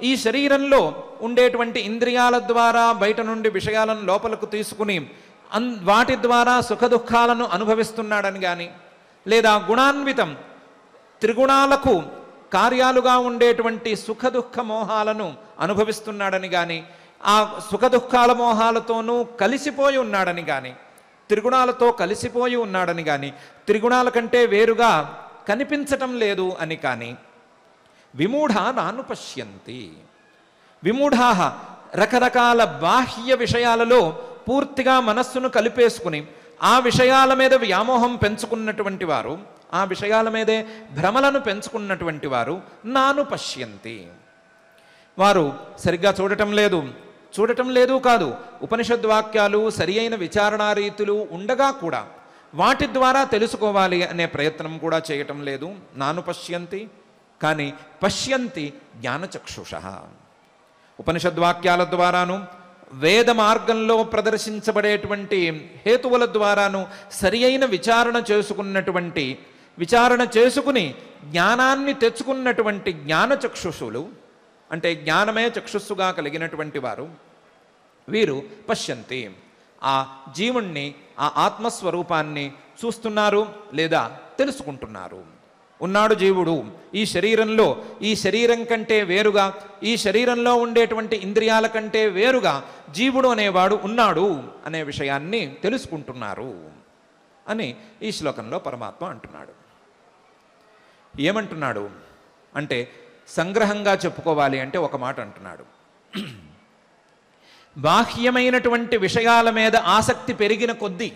ఈ శరీరంలో ఉండేటువంటి ఇంద్రియాల ద్వారా బయట నుండి విషయాలను లోపలకు తీసుకుని వాటి ద్వారా సుఖదుఖాలను అనుభవిస్తున్నాడని కానీ, లేదా గుణాన్వితం త్రిగుణాలకు కార్యాలుగా ఉండేటువంటి సుఖదుఖ మోహాలను అనుభవిస్తున్నాడని కానీ, ఆ సుఖదుఖాల మోహాలతోనూ కలిసిపోయి ఉన్నాడని కానీ, త్రిగుణాలతో కలిసిపోయి ఉన్నాడని కానీ, త్రిగుణాల కంటే వేరుగా కనిపించటం లేదు అని కానీ, విమూఢా నాను పశ్యంతి. విమూఢా రకరకాల బాహ్య విషయాలలో పూర్తిగా మనస్సును కలిపేసుకుని ఆ విషయాల మీద వ్యామోహం పెంచుకున్నటువంటి వారు, ఆ విషయాల మీదే భ్రమలను పెంచుకున్నటువంటి వారు నాను పశ్యంతి. వారు సరిగ్గా చూడటం లేదు కాదు, ఉపనిషద్వాక్యాలు సరి అయిన విచారణా రీతులు ఉండగా కూడా వాటి ద్వారా తెలుసుకోవాలి అనే ప్రయత్నం కూడా చేయటం లేదు. నాను పశ్యంతి, కానీ పశ్యంతి జ్ఞానచక్షుషః. ఉపనిషద్వాక్యాల ద్వారాను వేద మార్గంలో ప్రదర్శించబడేటువంటి హేతువుల ద్వారాను సరి అయిన విచారణ చేసుకుని జ్ఞానాన్ని తెచ్చుకున్నటువంటి జ్ఞానచక్షుషులు, అంటే జ్ఞానమే చక్షుస్సుగా కలిగినటువంటి వారు, వీరు పశ్యంతి ఆ జీవుణ్ణి, ఆ ఆత్మస్వరూపాన్ని చూస్తున్నారు లేదా తెలుసుకుంటున్నారు. ఉన్నాడు జీవుడు ఈ శరీరంలో, ఈ శరీరం కంటే వేరుగా, ఈ శరీరంలో ఉండేటువంటి ఇంద్రియాల కంటే వేరుగా జీవుడు అనేవాడు ఉన్నాడు అనే విషయాన్ని తెలుసుకుంటున్నారు అని ఈ శ్లోకంలో పరమాత్మ అంటున్నాడు. ఏమంటున్నాడు అంటే, సంగ్రహంగా చెప్పుకోవాలి అంటే ఒక మాట అంటున్నాడు. బాహ్యమైనటువంటి విషయాల మీద ఆసక్తి పెరిగిన కొద్దీ,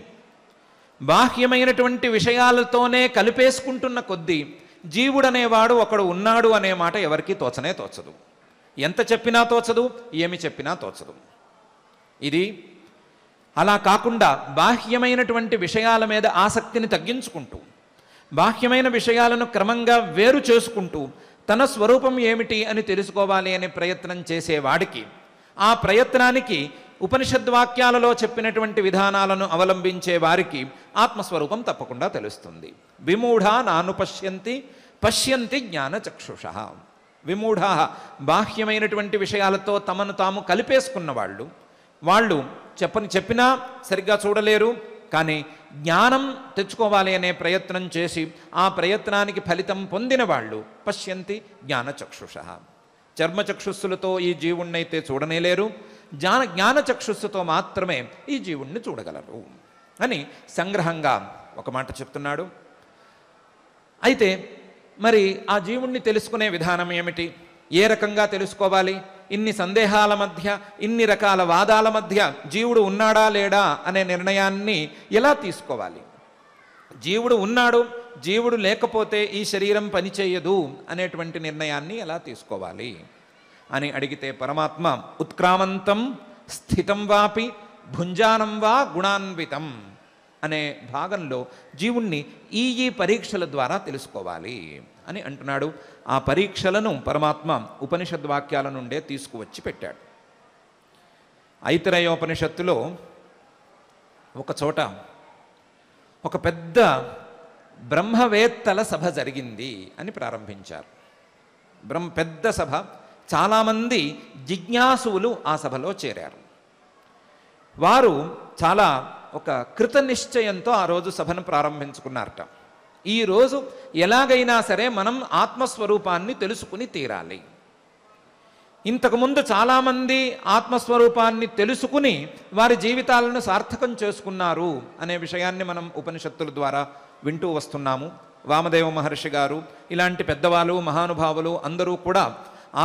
బాహ్యమైనటువంటి విషయాలతోనే కలిపేసుకుంటున్న కొద్దీ జీవుడనేవాడు ఒకడు ఉన్నాడు అనే మాట ఎవరికీ తోచనే తోచదు. ఎంత చెప్పినా తోచదు, ఏమి చెప్పినా తోచదు. ఇది అలా కాకుండా బాహ్యమైనటువంటి విషయాల మీద ఆసక్తిని తగ్గించుకుంటూ, బాహ్యమైన విషయాలను క్రమంగా వేరు చేసుకుంటూ తన స్వరూపం ఏమిటి అని తెలుసుకోవాలి అనే ప్రయత్నం చేసేవాడికి, ఆ ప్రయత్నానికి ఉపనిషద్వాక్యాలలో చెప్పినటువంటి విధానాలను అవలంబించే వారికి ఆత్మస్వరూపం తప్పకుండా తెలుస్తుంది. విమూఢా నాను పశ్యంతి పశ్యంతి జ్ఞానచక్షుషః. విమూఢా బాహ్యమైనటువంటి విషయాలతో తమను తాము కలిపేసుకున్న వాళ్ళు చెప్పినా సరిగ్గా చూడలేరు, కానీ జ్ఞానం తెచ్చుకోవాలి అనే ప్రయత్నం చేసి ఆ ప్రయత్నానికి ఫలితం పొందిన వాళ్ళు పశ్యంతి జ్ఞానచక్షుషః. చర్మచక్షుస్సులతో ఈ జీవుణ్ణైతే చూడనేలేరు, జ్ఞానచక్షుస్సుతో మాత్రమే ఈ జీవుణ్ణి చూడగలరు అని సంగ్రహంగా ఒక మాట చెప్తున్నాడు. అయితే మరి ఆ జీవుణ్ణి తెలుసుకునే విధానం ఏమిటి? ఏ రకంగా తెలుసుకోవాలి? ఇన్ని సందేహాల మధ్య, ఇన్ని రకాల వాదాల మధ్య జీవుడు ఉన్నాడా లేడా అనే నిర్ణయాన్ని ఎలా తీసుకోవాలి? జీవుడు ఉన్నాడు, జీవుడు లేకపోతే ఈ శరీరం పనిచేయదు అనేటువంటి నిర్ణయాన్ని ఎలా తీసుకోవాలి అని అడిగితే పరమాత్మ ఉత్క్రామంతం స్థితం వాపి భుంజానం వా గుణాన్వితం అనే భాగంలో జీవుణ్ణి ఈ పరీక్షల ద్వారా తెలుసుకోవాలి అని అంటున్నాడు. ఆ పరీక్షలను పరమాత్మ ఉపనిషద్వాక్యాల నుండే తీసుకువచ్చి పెట్టాడు. ఐతరేయోపనిషత్తులో ఒక చోట ఒక పెద్ద బ్రహ్మవేత్తల సభ జరిగింది అని ప్రారంభించారు. పెద్ద సభ, చాలామంది జిజ్ఞాసువులు ఆ సభలో చేరారు. వారు చాలా ఒక కృత నిశ్చయంతో ఆ రోజు సభను ప్రారంభించుకున్నారట. ఈరోజు ఎలాగైనా సరే మనం ఆత్మస్వరూపాన్ని తెలుసుకుని తీరాలి. ఇంతకుముందు చాలామంది ఆత్మస్వరూపాన్ని తెలుసుకుని వారి జీవితాలను సార్థకం చేసుకున్నారు అనే విషయాన్ని మనం ఉపనిషత్తుల ద్వారా వింటూ వస్తున్నాము. వామదేవ మహర్షి గారు ఇలాంటి పెద్దవాళ్ళు, మహానుభావులు అందరూ కూడా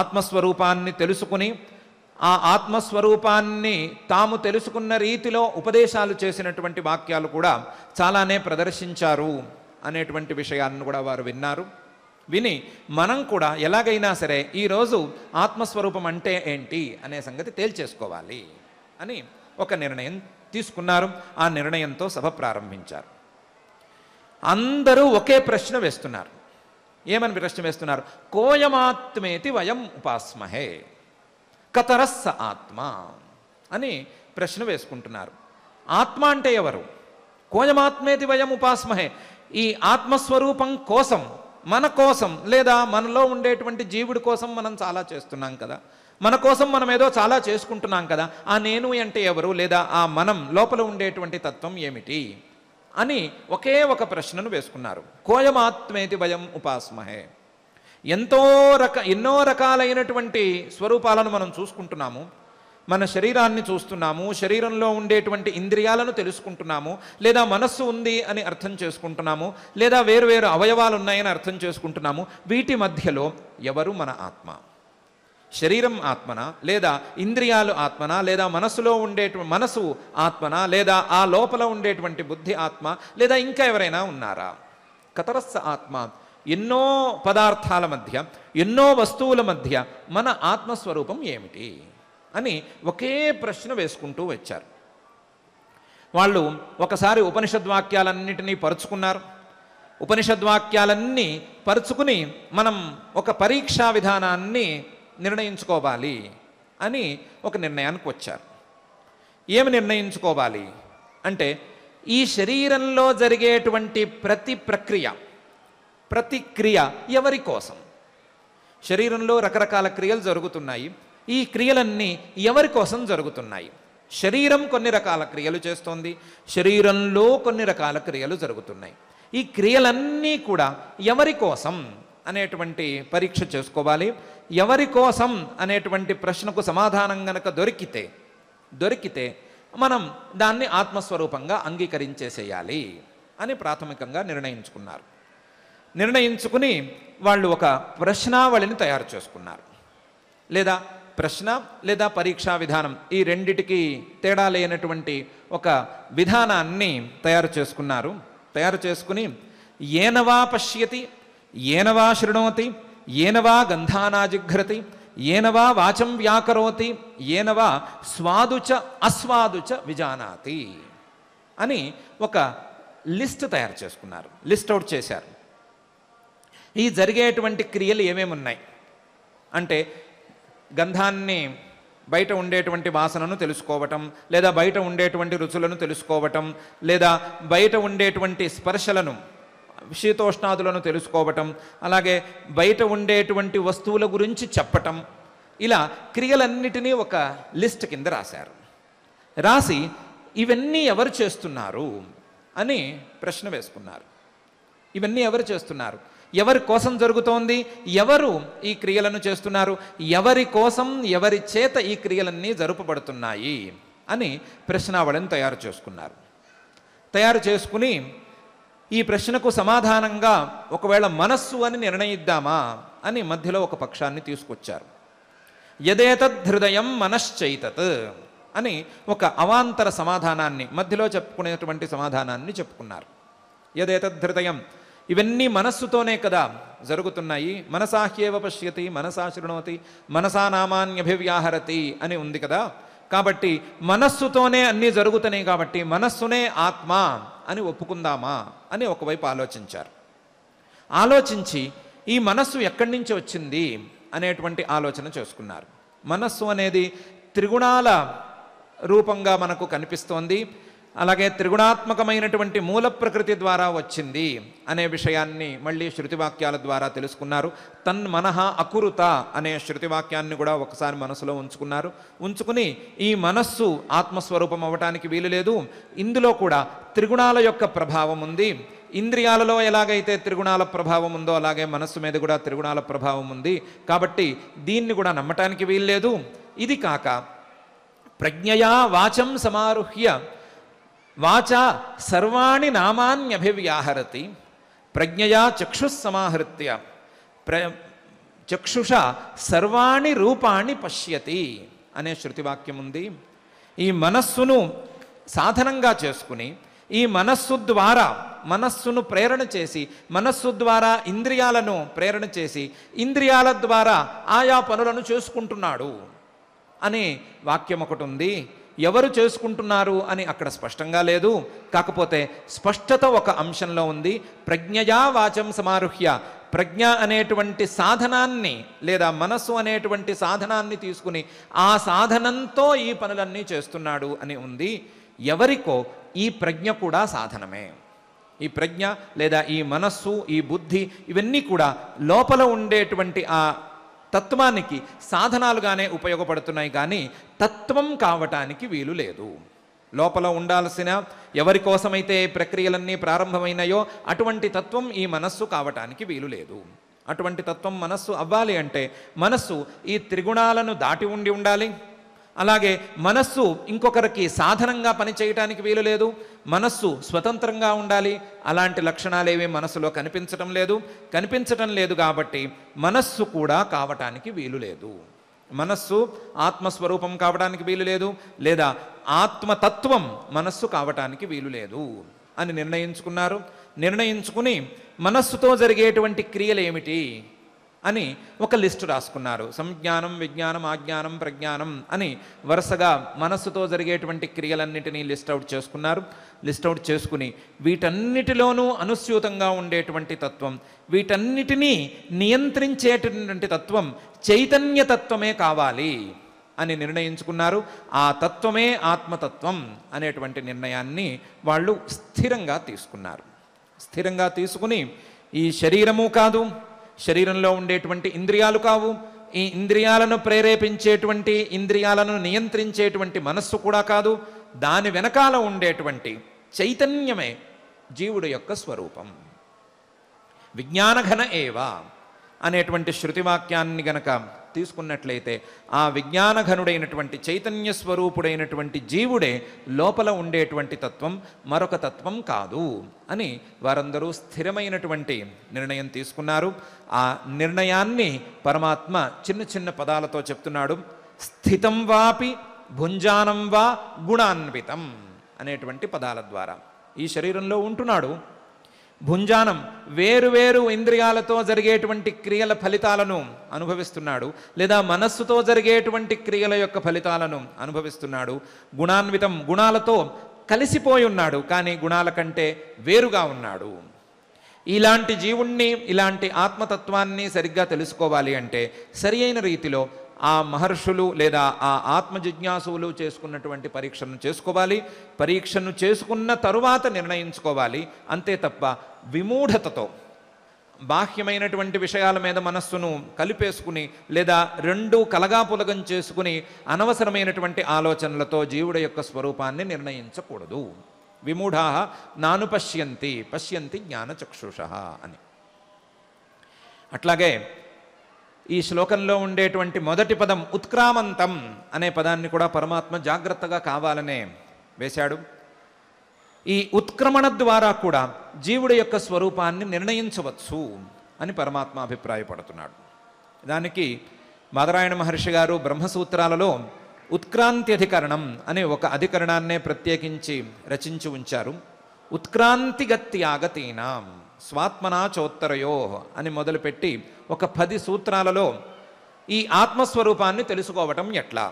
ఆత్మస్వరూపాన్ని తెలుసుకుని ఆ ఆత్మస్వరూపాన్ని తాము తెలుసుకున్న రీతిలో ఉపదేశాలు చేసినటువంటి వాక్యాలు కూడా చాలానే ప్రదర్శించారు అనేటువంటి విషయాన్ని కూడా వారు విన్నారు. విని మనం కూడా ఎలాగైనా సరే ఈరోజు ఆత్మస్వరూపం అంటే ఏంటి అనే సంగతి తేల్చేసుకోవాలి అని ఒక నిర్ణయం తీసుకున్నారు. ఆ నిర్ణయంతో సభ ప్రారంభించారు. అందరూ ఒకే ప్రశ్న వేస్తున్నారు. ఏమని ప్రశ్న వేస్తున్నారు? కోయమాత్మేతి వయం ఉపాస్మహే కతరస్స ఆత్మ అని ప్రశ్న వేసుకుంటున్నారు. ఆత్మ అంటే ఎవరు? కోయమాత్మేతి వయం ఉపాస్మహే. ఈ ఆత్మస్వరూపం కోసం, మన కోసం, లేదా మనలో ఉండేటువంటి జీవుడి కోసం మనం చాలా చేస్తున్నాం కదా, మన కోసం మనం ఏదో చాలా చేసుకుంటున్నాం కదా, ఆ నేను అంటే ఎవరు, లేదా ఆ మనం లోపల ఉండేటువంటి తత్వం ఏమిటి అని ఒకే ఒక ప్రశ్నను వేసుకున్నారు. కోయమాత్మేతి వయం ఉపాస్మహే. ఎన్నో రకాలైనటువంటి స్వరూపాలను మనం చూసుకుంటున్నాము. మన శరీరాన్ని చూస్తున్నాము, శరీరంలో ఉండేటువంటి ఇంద్రియాలను తెలుసుకుంటున్నాము, లేదా మనస్సు ఉంది అని అర్థం చేసుకుంటున్నాము, లేదా వేరు అవయవాలు ఉన్నాయని అర్థం చేసుకుంటున్నాము. వీటి మధ్యలో ఎవరు మన ఆత్మ? శరీరం ఆత్మన, లేదా ఇంద్రియాలు ఆత్మన, లేదా మనస్సులో మనసు ఆత్మన, లేదా ఆ లోపల ఉండేటువంటి బుద్ధి ఆత్మ, లేదా ఇంకా ఎవరైనా ఉన్నారా? కతరస్స ఆత్మ. ఎన్నో పదార్థాల మధ్య, ఎన్నో వస్తువుల మధ్య మన ఆత్మస్వరూపం ఏమిటి అని ఒకే ప్రశ్న వేసుకుంటూ వచ్చారు. వాళ్ళు ఒకసారి ఉపనిషద్వాక్యాలన్నిటినీ పరుచుకున్నారు. ఉపనిషద్వాక్యాలన్నీ పరుచుకుని మనం ఒక పరీక్షా విధానాన్ని నిర్ణయించుకోవాలి అని ఒక నిర్ణయానికి వచ్చారు. ఏమి నిర్ణయించుకోవాలి అంటే, ఈ శరీరంలో జరిగేటువంటి ప్రతి క్రియ ఎవరి కోసం? శరీరంలో రకరకాల క్రియలు జరుగుతున్నాయి. ఈ క్రియలన్నీ ఎవరి కోసం జరుగుతున్నాయి? శరీరం కొన్ని రకాల క్రియలు చేస్తోంది, శరీరంలో కొన్ని రకాల క్రియలు జరుగుతున్నాయి. ఈ క్రియలన్నీ కూడా ఎవరి కోసం అనేటువంటి పరీక్ష చేసుకోవాలి. ఎవరి కోసం అనేటువంటి ప్రశ్నకు సమాధానం గనక దొరికితే మనం దాన్ని ఆత్మస్వరూపంగా అంగీకరించేసేయాలి అని ప్రాథమికంగా నిర్ణయించుకున్నారు. నిర్ణయించుకుని వాళ్ళు ఒక ప్రశ్నావళిని తయారు చేసుకున్నారు. లేదా ప్రశ్న లేదా పరీక్షా విధానం, ఈ రెండిటికి తేడా లేనటువంటి ఒక విధానాన్ని తయారు చేసుకున్నారు. తయారు చేసుకుని ఏనవా పశ్యతి, ఏనవా శృణోతి, ఏనవా గంధానాజిఘ్రతి, ఏనవా వాచం వ్యాకరోతి, ఏనవా స్వాదుచ అస్వాదుచ విజానాతి అని ఒక లిస్ట్ తయారు చేసుకున్నారు. లిస్ట్ అవుట్ చేశారు. ఈ జరిగేటువంటి క్రియలు ఏమేమి ఉన్నాయి అంటే, గంధాన్ని, బయట ఉండేటువంటి వాసనను తెలుసుకోవటం, లేదా బయట ఉండేటువంటి రుచులను తెలుసుకోవటం, లేదా బయట ఉండేటువంటి స్పర్శలను, శీతోష్ణాదులను తెలుసుకోవటం, అలాగే బయట ఉండేటువంటి వస్తువుల గురించి చెప్పటం, ఇలా క్రియలన్నిటినీ ఒక లిస్ట్ కింద రాశారు. రాసి ఇవన్నీ ఎవరు చేస్తున్నారు అని ప్రశ్న వేసుకున్నారు. ఇవన్నీ ఎవరు చేస్తున్నారు? ఎవరి కోసం జరుగుతోంది? ఎవరు ఈ క్రియలను చేస్తున్నారు? ఎవరి కోసం, ఎవరి చేత ఈ క్రియలన్నీ జరుపబడుతున్నాయి అని ప్రశ్నావళిని తయారు చేసుకున్నారు. తయారు చేసుకుని ఈ ప్రశ్నకు సమాధానంగా ఒకవేళ మనస్సు అని నిర్ణయిద్దామా అని మధ్యలో ఒక పక్షాన్ని తీసుకొచ్చారు. యదేతద్ధృదయం మనశ్చైతత్ అని ఒక అవాంతర సమాధానాన్ని, మధ్యలో చెప్పుకునేటువంటి సమాధానాన్ని చెప్పుకున్నారు. యదేతద్ధృదయం, ఇవన్నీ మనస్సుతోనే కదా జరుగుతున్నాయి. మనసాహ్యేవ పశ్యతి, మనసా శృణోతి, మనసా నామాన్యభివ్యాహరతి అని ఉంది కదా. కాబట్టి మనస్సుతోనే అన్నీ జరుగుతున్నాయి కాబట్టి మనస్సునే ఆత్మ అని ఒప్పుకుందామా అని ఒకవైపు ఆలోచించారు. ఆలోచించి ఈ మనస్సు ఎక్కడి నుంచి వచ్చింది అనేటువంటి ఆలోచన చేసుకున్నారు. మనస్సు అనేది త్రిగుణాల రూపంగా మనకు కనిపిస్తోంది. అలాగే త్రిగుణాత్మకమైనటువంటి మూల ప్రకృతి ద్వారా వచ్చింది అనే విషయాన్ని మళ్ళీ శృతివాక్యాల ద్వారా తెలుసుకున్నారు. తన్మనః అకురుత అనే శృతివాక్యాన్ని కూడా ఒకసారి మనసులో ఉంచుకున్నారు. ఉంచుకుని ఈ మనస్సు ఆత్మస్వరూపం అవ్వటానికి వీలు లేదు, ఇందులో కూడా త్రిగుణాల యొక్క ప్రభావం ఉంది. ఇంద్రియాలలో ఎలాగైతే త్రిగుణాల ప్రభావం ఉందో అలాగే మనస్సు మీద కూడా త్రిగుణాల ప్రభావం ఉంది. కాబట్టి దీన్ని కూడా నమ్మటానికి వీల్లేదు. ఇది కాక ప్రజ్ఞయా వాచం సమారుహ్య వాచా సర్వాణి నామాన్యభివ్యాహరతి, ప్రజ్ఞయా చక్షుస్సమాహృత్య చక్షుషా సర్వాణి రూపాణి పశ్యతి అనే శృతివాక్యం ఉంది. ఈ మనస్సును సాధనంగా చేసుకుని ఈ మనస్సును ప్రేరణ చేసి మనస్సు ద్వారా ఇంద్రియాలను ప్రేరణ చేసి ఇంద్రియాల ద్వారా ఆయా పనులను చేసుకుంటున్నాడు అనే వాక్యం ఒకటి ఉంది. ఎవరు చేసుకుంటున్నారు అని అక్కడ స్పష్టంగా లేదు. కాకపోతే స్పష్టత ఒక అంశంలో ఉంది. ప్రజ్ఞయా వాచం సమారుహ్య, ప్రజ్ఞ అనేటువంటి సాధనాన్ని లేదా మనస్సు అనేటువంటి సాధనాన్ని తీసుకుని ఆ సాధనంతో ఈ పనులన్నీ చేస్తున్నాడు అని ఉంది. ఎవరికో ఈ ప్రజ్ఞ కూడా సాధనమే. ఈ ప్రజ్ఞ లేదా ఈ మనస్సు, ఈ బుద్ధి, ఇవన్నీ కూడా లోపల ఉండేటువంటి ఆ తత్వానికి సాధనాలుగానే ఉపయోగపడుతున్నాయి, కానీ తత్వం కావటానికి వీలు లేదు. లోపల ఉండాల్సిన ఎవరి కోసమైతే ప్రక్రియలన్నీ ప్రారంభమైనాయో అటువంటి తత్వం ఈ మనస్సు కావటానికి వీలు లేదు. అటువంటి తత్వం మనస్సు అవ్వాలి అంటే మనస్సు ఈ త్రిగుణాలను దాటి ఉండాలి. అలాగే మనస్సు ఇంకొకరికి సాధనంగా పనిచేయటానికి వీలు లేదు. మనస్సు స్వతంత్రంగా ఉండాలి. అలాంటి లక్షణాలేవి మనస్సులో కనిపించటం లేదు కాబట్టి మనస్సు కూడా కావటానికి వీలు లేదు. మనస్సు ఆత్మస్వరూపం కావడానికి వీలు లేదు, లేదా ఆత్మతత్వం మనస్సు కావటానికి వీలు లేదు అని నిర్ణయించుకుని మనస్సుతో జరిగేటువంటి క్రియలు ఏమిటి అని ఒక లిస్టు రాసుకున్నారు. సంజ్ఞానం, విజ్ఞానం, ఆజ్ఞానం, ప్రజ్ఞానం అని వరుసగా మనస్సుతో జరిగేటువంటి క్రియలన్నిటినీ లిస్ట్ అవుట్ చేసుకుని వీటన్నిటిలోనూ అనుస్యూతంగా ఉండేటువంటి తత్వం, వీటన్నిటినీ నియంత్రించేటటువంటి తత్వం చైతన్యతత్వమే కావాలి అని నిర్ణయించుకున్నారు. ఆ తత్వమే ఆత్మతత్వం అనేటువంటి నిర్ణయాన్ని వాళ్ళు స్థిరంగా తీసుకుని ఈ శరీరము కాదు, శరీరంలో ఉండేటువంటి ఇంద్రియాలు కావు, ఈ ఇంద్రియాలను ప్రేరేపించేటువంటి ఇంద్రియాలను నియంత్రించేటువంటి మనస్సు కూడా కాదు, దాని వెనకాల ఉండేటువంటి చైతన్యమే జీవుడు యొక్క స్వరూపం. విజ్ఞానఘన ఏవా అనేటువంటి శృతివాక్యాన్ని గనక తీసుకున్నట్లయితే ఆ విజ్ఞానఘనుడైనటువంటి చైతన్య స్వరూపుడైనటువంటి జీవుడే లోపల ఉండేటువంటి తత్వం, మరొక తత్వం కాదు అని వారందరూ స్థిరమైనటువంటి నిర్ణయం తీసుకున్నారు. ఆ నిర్ణయాన్ని పరమాత్మ చిన్న చిన్న పదాలతో చెప్తున్నాడు. స్థితం వాపి భుంజానం వా గుణాన్వితం అనేటువంటి పదాల ద్వారా ఈ శరీరంలో ఉంటున్నాడు. భుంజానం వేరు ఇంద్రియాలతో జరిగేటువంటి క్రియల ఫలితాలను అనుభవిస్తున్నాడు, లేదా మనస్సుతో జరిగేటువంటి క్రియల యొక్క ఫలితాలను అనుభవిస్తున్నాడు. గుణాన్వితం గుణాలతో కలిసిపోయి ఉన్నాడు, కానీ గుణాల కంటే వేరుగా ఉన్నాడు. ఇలాంటి జీవుణ్ణి, ఇలాంటి ఆత్మతత్వాన్ని సరిగ్గా తెలుసుకోవాలి అంటే సరి అయిన రీతిలో ఆ మహర్షులు లేదా ఆ ఆత్మ జిజ్ఞాసువులు చేసుకున్నటువంటి పరీక్షను చేసుకున్న తరువాత నిర్ణయించుకోవాలి. అంతే తప్ప విమూఢతతో బాహ్యమైనటువంటి విషయాల మీద మనస్సును కలిపేసుకుని లేదా రెండూ కలగాపులగం చేసుకుని అనవసరమైనటువంటి ఆలోచనలతో జీవుడి యొక్క స్వరూపాన్ని నిర్ణయించకూడదు. విమూఢా నాను పశ్యంతి జ్ఞానచక్షుషః అని. అట్లాగే ఈ శ్లోకంలో ఉండేటువంటి మొదటి పదం ఉత్క్రామంతం అనే పదాన్ని కూడా పరమాత్మ జాగ్రత్తగా కావాలనే వేశాడు. ఈ ఉత్క్రమణ ద్వారా కూడా జీవుడి యొక్క స్వరూపాన్ని నిర్ణయించవచ్చు అని పరమాత్మ అభిప్రాయపడుతున్నాడు. దానికి బాదరాయణ మహర్షి గారు బ్రహ్మసూత్రాలలో ఉత్క్రాంతి అధికరణం అనే ఒక అధికరణాన్నే ప్రత్యేకించి రచించి ఉంచారు. ఉత్క్రాంతిగత్యాగతీనాం స్వాత్మనా చోత్తరయో అని మొదలుపెట్టి ఒక 10 సూత్రాలలో ఈ ఆత్మస్వరూపాన్ని తెలుసుకోవటం ఎట్లా,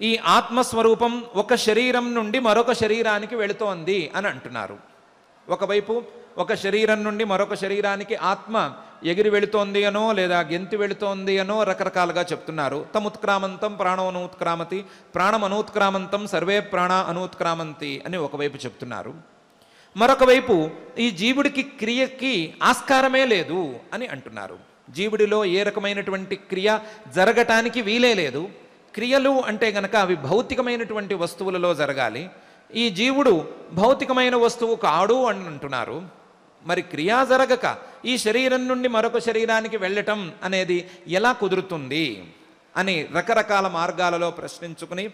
ఈ ఆత్మస్వరూపం ఒక శరీరం నుండి మరొక శరీరానికి వెళుతోంది అని అంటున్నారు. ఒకవైపు ఒక శరీరం నుండి మరొక శరీరానికి ఆత్మ ఎగిరి వెళుతోంది అనో లేదా గెంతి వెళుతోంది అనో రకరకాలుగా చెప్తున్నారు. తముత్క్రామంతం ప్రాణమనూత్క్రామతి, ప్రాణమనూత్క్రామంతం సర్వే ప్రాణ అనూత్క్రామంతి అని ఒకవైపు చెప్తున్నారు. మరొక వైపు ఈ జీవుడికి క్రియకి ఆస్కారమే లేదు అని అంటున్నారు. జీవుడిలో ఏ రకమైనటువంటి క్రియ జరగటానికి వీలే లేదు. క్రియలు అంటే గనక అవి భౌతికమైనటువంటి వస్తువులలో జరగాలి. ఈ జీవుడు భౌతికమైన వస్తువు కాడు అని అంటున్నారు. మరి క్రియా జరగక ఈ శరీరం నుండి మరొక శరీరానికి వెళ్ళటం అనేది ఎలా కుదురుతుంది అని రకరకాల మార్గాలలో ప్రశ్నించుకుని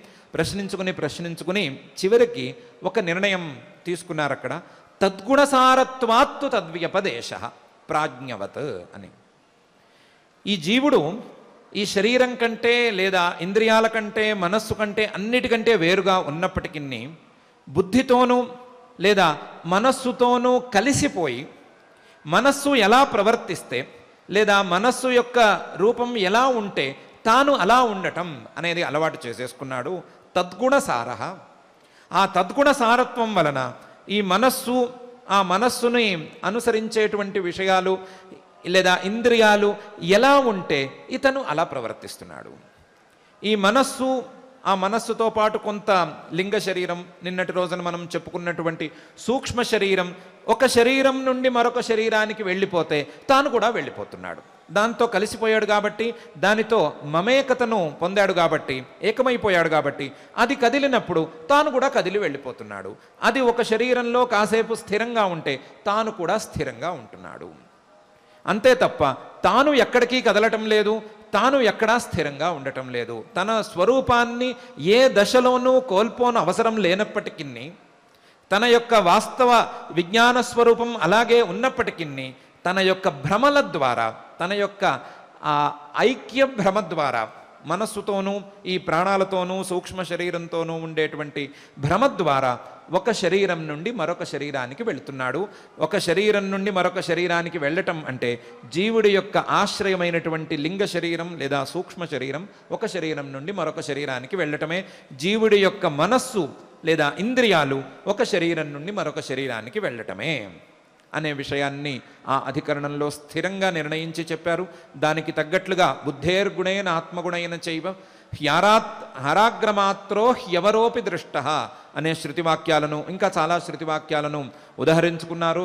చివరికి ఒక నిర్ణయం తీసుకున్నారు. అక్కడ తద్గుణసారత్వాత్తు తద్వ్యపదేశ ప్రాజ్ఞవత్ అని. ఈ జీవుడు ఈ శరీరం కంటే లేదా ఇంద్రియాల కంటే మనస్సు కంటే అన్నిటికంటే వేరుగా ఉన్నప్పటికీ బుద్ధితోనూ లేదా మనస్సుతోనూ కలిసిపోయి మనస్సు ఎలా ప్రవర్తిస్తే లేదా మనస్సు యొక్క రూపం ఎలా ఉంటే తాను అలా ఉండటం అనేది అలవాటు చేసేసుకున్నాడు. తద్గుణ సారః. ఆ తద్గుణ సారత్వం వలన ఈ మనస్సు, ఆ మనస్సుని అనుసరించేటువంటి విషయాలు లేదా ఇంద్రియాలు ఎలా ఉంటే ఇతను అలా ప్రవర్తిస్తున్నాడు. ఈ మనస్సు, ఆ మనస్సుతో పాటు కొంత లింగ శరీరం, నిన్నటి రోజున మనం చెప్పుకున్నటువంటి సూక్ష్మ శరీరం, ఒక శరీరం నుండి మరొక శరీరానికి వెళ్ళిపోతే తాను కూడా వెళ్ళిపోతున్నాడు. దాంతో కలిసిపోయాడు కాబట్టి, దానితో మమేకతను పొందాడు కాబట్టి, ఏకమైపోయాడు కాబట్టి అది కదిలినప్పుడు తాను కూడా కదిలి వెళ్ళిపోతున్నాడు. అది ఒక శరీరంలో కాసేపు స్థిరంగా ఉంటే తాను కూడా స్థిరంగా ఉంటున్నాడు. అంతే తప్ప తాను ఎక్కడికి కదలటం లేదు, తాను ఎక్కడా స్థిరంగా ఉండటం లేదు. తన స్వరూపాన్ని ఏ దశలోనూ కోల్పోన అవసరం లేనప్పటికీ, తన యొక్క వాస్తవ విజ్ఞాన స్వరూపం అలాగే ఉన్నప్పటికీ తన యొక్క భ్రమల ద్వారా, తన యొక్క ఐక్య భ్రమ ద్వారా, మనస్సుతోనూ ఈ ప్రాణాలతోనూ సూక్ష్మ శరీరంతోనూ ఉండేటువంటి భ్రమ ద్వారా ఒక శరీరం నుండి మరొక శరీరానికి వెళుతున్నాడు. ఒక శరీరం నుండి మరొక శరీరానికి వెళ్ళటం అంటే జీవుడి యొక్క ఆశ్రయమైనటువంటి లింగ శరీరం లేదా సూక్ష్మ శరీరం ఒక శరీరం నుండి మరొక శరీరానికి వెళ్ళటమే. జీవుడి యొక్క మనస్సు లేదా ఇంద్రియాలు ఒక శరీరం నుండి మరొక శరీరానికి వెళ్ళటమే అనే విషయాన్ని ఆ అధికరణంలో స్థిరంగా నిర్ణయించి చెప్పారు. దానికి తగ్గట్లుగా బుద్ధేర్గుణేన ఆత్మగుణైన చైవ హరాగ్రమాత్రో హ్యవరోపి దృష్ట అనే శృతివాక్యాలను, ఇంకా చాలా శృతివాక్యాలను ఉదహరించుకున్నారు,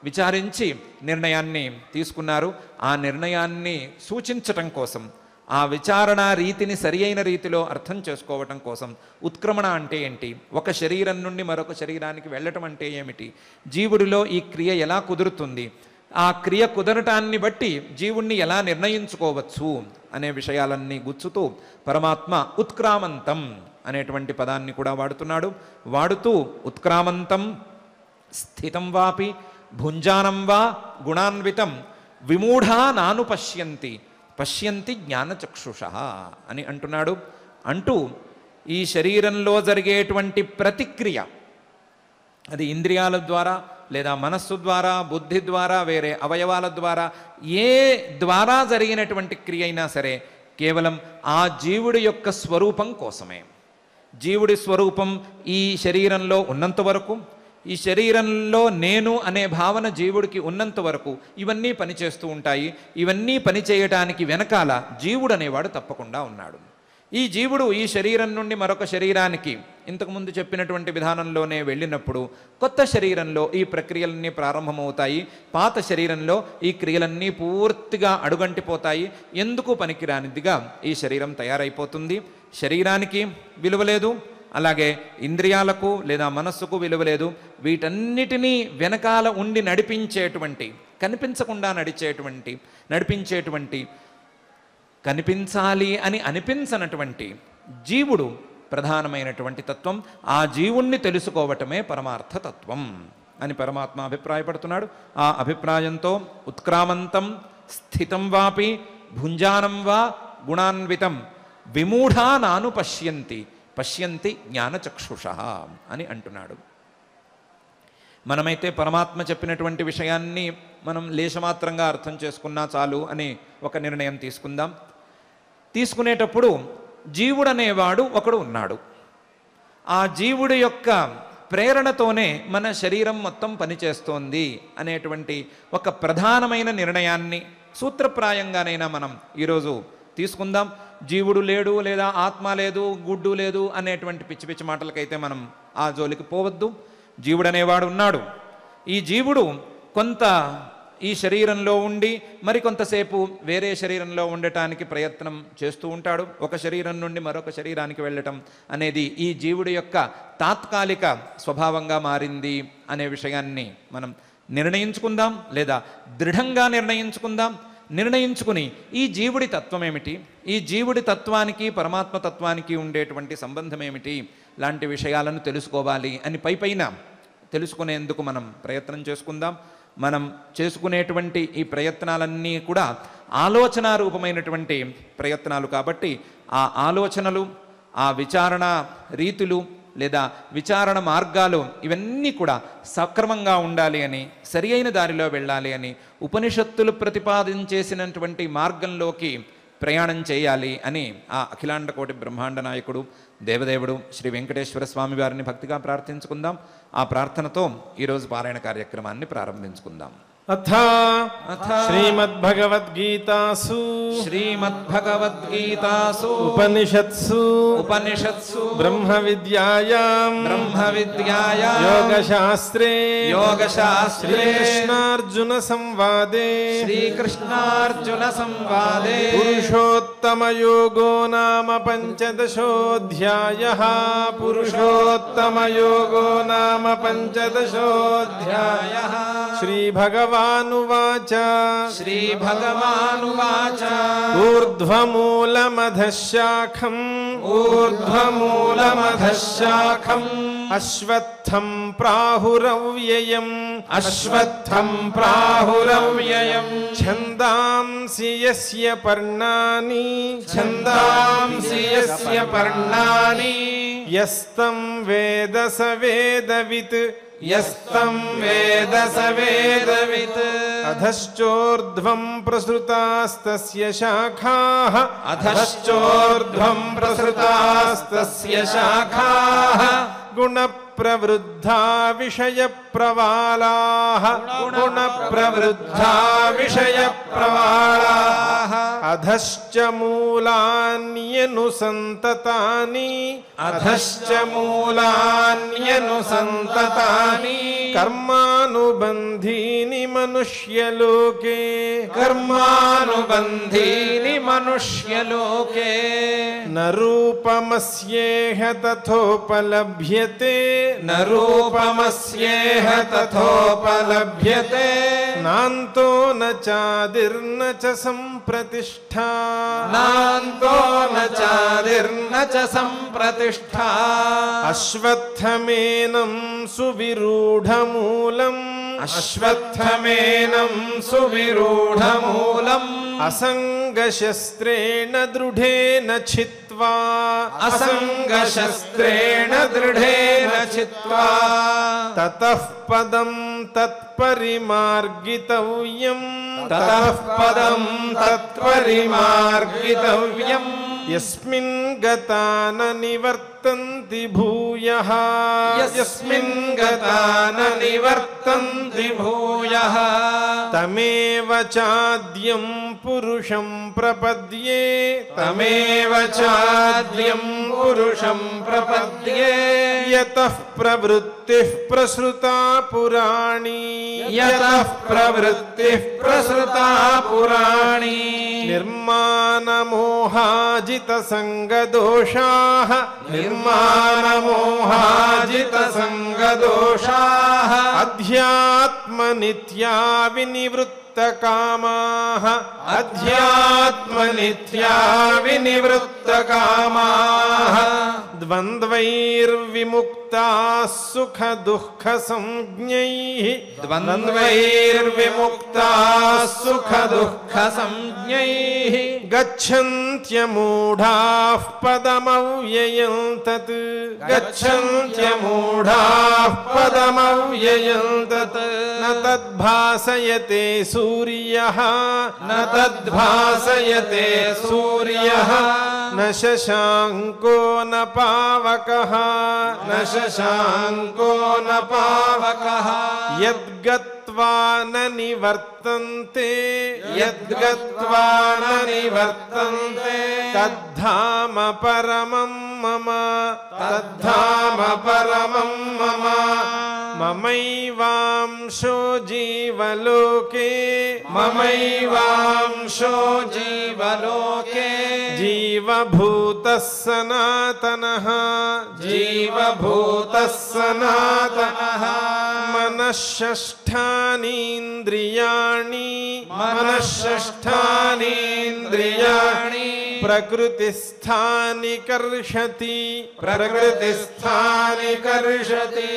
విచారించి నిర్ణయాన్ని తీసుకున్నారు. ఆ నిర్ణయాన్ని సూచించటం కోసం, ఆ విచారణ రీతిని సరి అయిన రీతిలో అర్థం చేసుకోవటం కోసం ఉత్క్రమణ అంటే ఏంటి, ఒక శరీరం నుండి మరొక శరీరానికి వెళ్ళటం అంటే ఏమిటి, జీవుడిలో ఈ క్రియ ఎలా కుదురుతుంది, ఆ క్రియ కుదరటాన్ని బట్టి జీవుణ్ణి ఎలా నిర్ణయించుకోవచ్చు అనే విషయాలన్నీ గుచ్చుతూ పరమాత్మ ఉత్క్రామంతం అనేటువంటి పదాన్ని కూడా వాడుతున్నాడు. వాడుతూ ఉత్క్రామంతం స్థితం వాపి భుంజానం వా గుణాన్వితం విమూఢా నాను పశ్యంతి జ్ఞానచక్షుష అని అంటున్నాడు. అంటూ ఈ శరీరంలో జరిగేటువంటి ప్రతిక్రియ, అది ఇంద్రియాల ద్వారా లేదా మనస్సు ద్వారా, బుద్ధి ద్వారా, వేరే అవయవాల ద్వారా, ఏ ద్వారా జరిగినటువంటి క్రియ అయినా సరే కేవలం ఆ జీవుడి యొక్క స్వరూపం కోసమే. జీవుడి స్వరూపం ఈ శరీరంలో ఉన్నంత వరకు, ఈ శరీరంలో నేను అనే భావన జీవుడికి ఉన్నంత వరకు ఇవన్నీ పనిచేస్తూ ఉంటాయి. ఇవన్నీ పనిచేయటానికి వెనకాల జీవుడు అనేవాడు తప్పకుండా ఉన్నాడు. ఈ జీవుడు ఈ శరీరం నుండి మరొక శరీరానికి ఇంతకుముందు చెప్పినటువంటి విధానంలోనే వెళ్ళినప్పుడు కొత్త శరీరంలో ఈ ప్రక్రియలన్నీ ప్రారంభమవుతాయి. పాత శరీరంలో ఈ క్రియలన్నీ పూర్తిగా అడుగంటిపోతాయి. ఎందుకు పనికిరానిదిగా ఈ శరీరం తయారైపోతుంది. శరీరానికి విలువ లేదు, అలాగే ఇంద్రియాలకు లేదా మనస్సుకు విలువ లేదు. వీటన్నిటినీ వెనకాల ఉండి నడిపించేటువంటి, కనిపించకుండా నడిపించేటువంటి కనిపించాలి అని అనిపించనటువంటి జీవుడు ప్రధానమైనటువంటి తత్వం. ఆ జీవుణ్ణి తెలుసుకోవటమే పరమార్థ తత్వం అని పరమాత్మ అభిప్రాయపడుతున్నాడు. ఆ అభిప్రాయంతో ఉత్క్రామంతం స్థితం వాపి భుంజానం వా గుణాన్వితం విమూఢా నాను పశ్యంతి జ్ఞానచక్షుష అని అంటున్నాడు. మనమైతే పరమాత్మ చెప్పినటువంటి విషయాన్ని మనం లేశమాత్రంగా అర్థం చేసుకున్నా చాలు అని ఒక నిర్ణయం తీసుకుందాం. తీసుకునేటప్పుడు జీవుడు అనేవాడు ఒకడు ఉన్నాడు. ఆ జీవుడి యొక్క ప్రేరణతోనే మన శరీరం మొత్తం పనిచేస్తోంది అనేటువంటి ఒక ప్రధానమైన నిర్ణయాన్ని సూత్రప్రాయంగానైనా మనం ఈరోజు తీసుకుందాం. జీవుడు లేడు లేదా ఆత్మ లేదు, గుడ్డు లేదు అనేటువంటి పిచ్చి పిచ్చి మాటలకైతే మనం ఆ జోలికి పోవద్దు. జీవుడు అనేవాడు ఉన్నాడు. ఈ జీవుడు కొంత ఈ శరీరంలో ఉండి మరి కొంతసేపు వేరే శరీరంలో ఉండటానికి ప్రయత్నం చేస్తూ ఉంటాడు. ఒక శరీరం నుండి మరొక శరీరానికి వెళ్ళటం అనేది ఈ జీవుడి యొక్క తాత్కాలిక స్వభావంగా మారింది అనే విషయాన్ని మనం నిర్ణయించుకుందాం, లేదా దృఢంగా నిర్ణయించుకుని ఈ జీవుడి తత్వం ఏమిటి, ఈ జీవుడి తత్వానికి పరమాత్మ తత్వానికి ఉండేటువంటి సంబంధం ఏమిటి లాంటి విషయాలను తెలుసుకోవాలి అని పైపైన తెలుసుకునేందుకు మనం ప్రయత్నం చేసుకుందాం. మనం చేసుకునేటువంటి ఈ ప్రయత్నాలన్నీ కూడా ఆలోచనారూపమైనటువంటి ప్రయత్నాలు కాబట్టి ఆ ఆలోచనలు, ఆ విచారణ రీతులు లేదా విచారణ మార్గాలు ఇవన్నీ కూడా సక్రమంగా ఉండాలి అని, సరి అయిన దారిలో వెళ్ళాలి అని, ఉపనిషత్తులు ప్రతిపాదించేసినటువంటి మార్గంలోకి ప్రయాణం చేయాలి అని ఆ అఖిలాండ కోటి బ్రహ్మాండ నాయకుడు దేవదేవుడు శ్రీ వెంకటేశ్వర స్వామి వారిని భక్తిగా ప్రార్థించుకుందాం. ఆ ప్రార్థనతో ఈరోజు పారాయణ కార్యక్రమాన్ని ప్రారంభించుకుందాం. అథ శ్రీమద్భగవద్గీతాసు ఉపనిషత్సు బ్రహ్మ విద్యాయాం యోగశాస్త్రే శ్రీకృష్ణార్జున సంవాదే పురుషోత్తమ యోగో నామ పంచదశోऽధ్యాయః శ్రీభగవానువాచ ఊర్ధ్వమూలమధశాఖం అశ్వత్థం ప్రాహురవ్యయం ఛందాంసి యస్య పర్ణాని యస్తం వేద స వేదవిత్ అధశ్చోర్ధ్వం ప్రసృతాస్తస్య శాఖాః గుణ ప్రవృద్ధా విషయ ప్రవాళాః అధశ్చ మూలాన్యనుసంతతాని కర్మానుబంధీని మనుష్యలోకే న రూపమస్యేహ తథోపలభ్యతే నాంతో న చాదిర్న చ సంప్రతిష్ఠా అశ్వత్థమేనం సువిరూఢమూలం అసంగశస్త్రేణ దృఢేన చిత్వా తతః పదం తత్పరిమార్గితవ్యం యస్మిన్ గతా న నివర్తంతి భూయః తమేవ చాద్యం పురుషం ప్రపద్యే యతః ప్రవృత్తిః ప్రసృతా పురాణీ నిర్మాణమోహాజిత సంగదోషాః అధ్యాత్మనిత్యా వినివృత్తకామాః ద్వంద్వైర్విముక్తాః సుఖ సంజ్ఞైః గచ్చన్త్యమూఢాః పదమవ్యయం తత్ న తద్భాసయతే సూర్యః న శశాంకో న పావకః యద్గత్వా న నివర్తంతే తద్ధామ పరమం మమ మమైవాంశో జీవలోకే జీవభూతః సనాతనః मनःषष्ठानीन्द्रियाणि मनःषष्ठानीन्द्रियाणि प्रकृतिस्थानि कर्षति प्रकृतिस्थानि कर्षति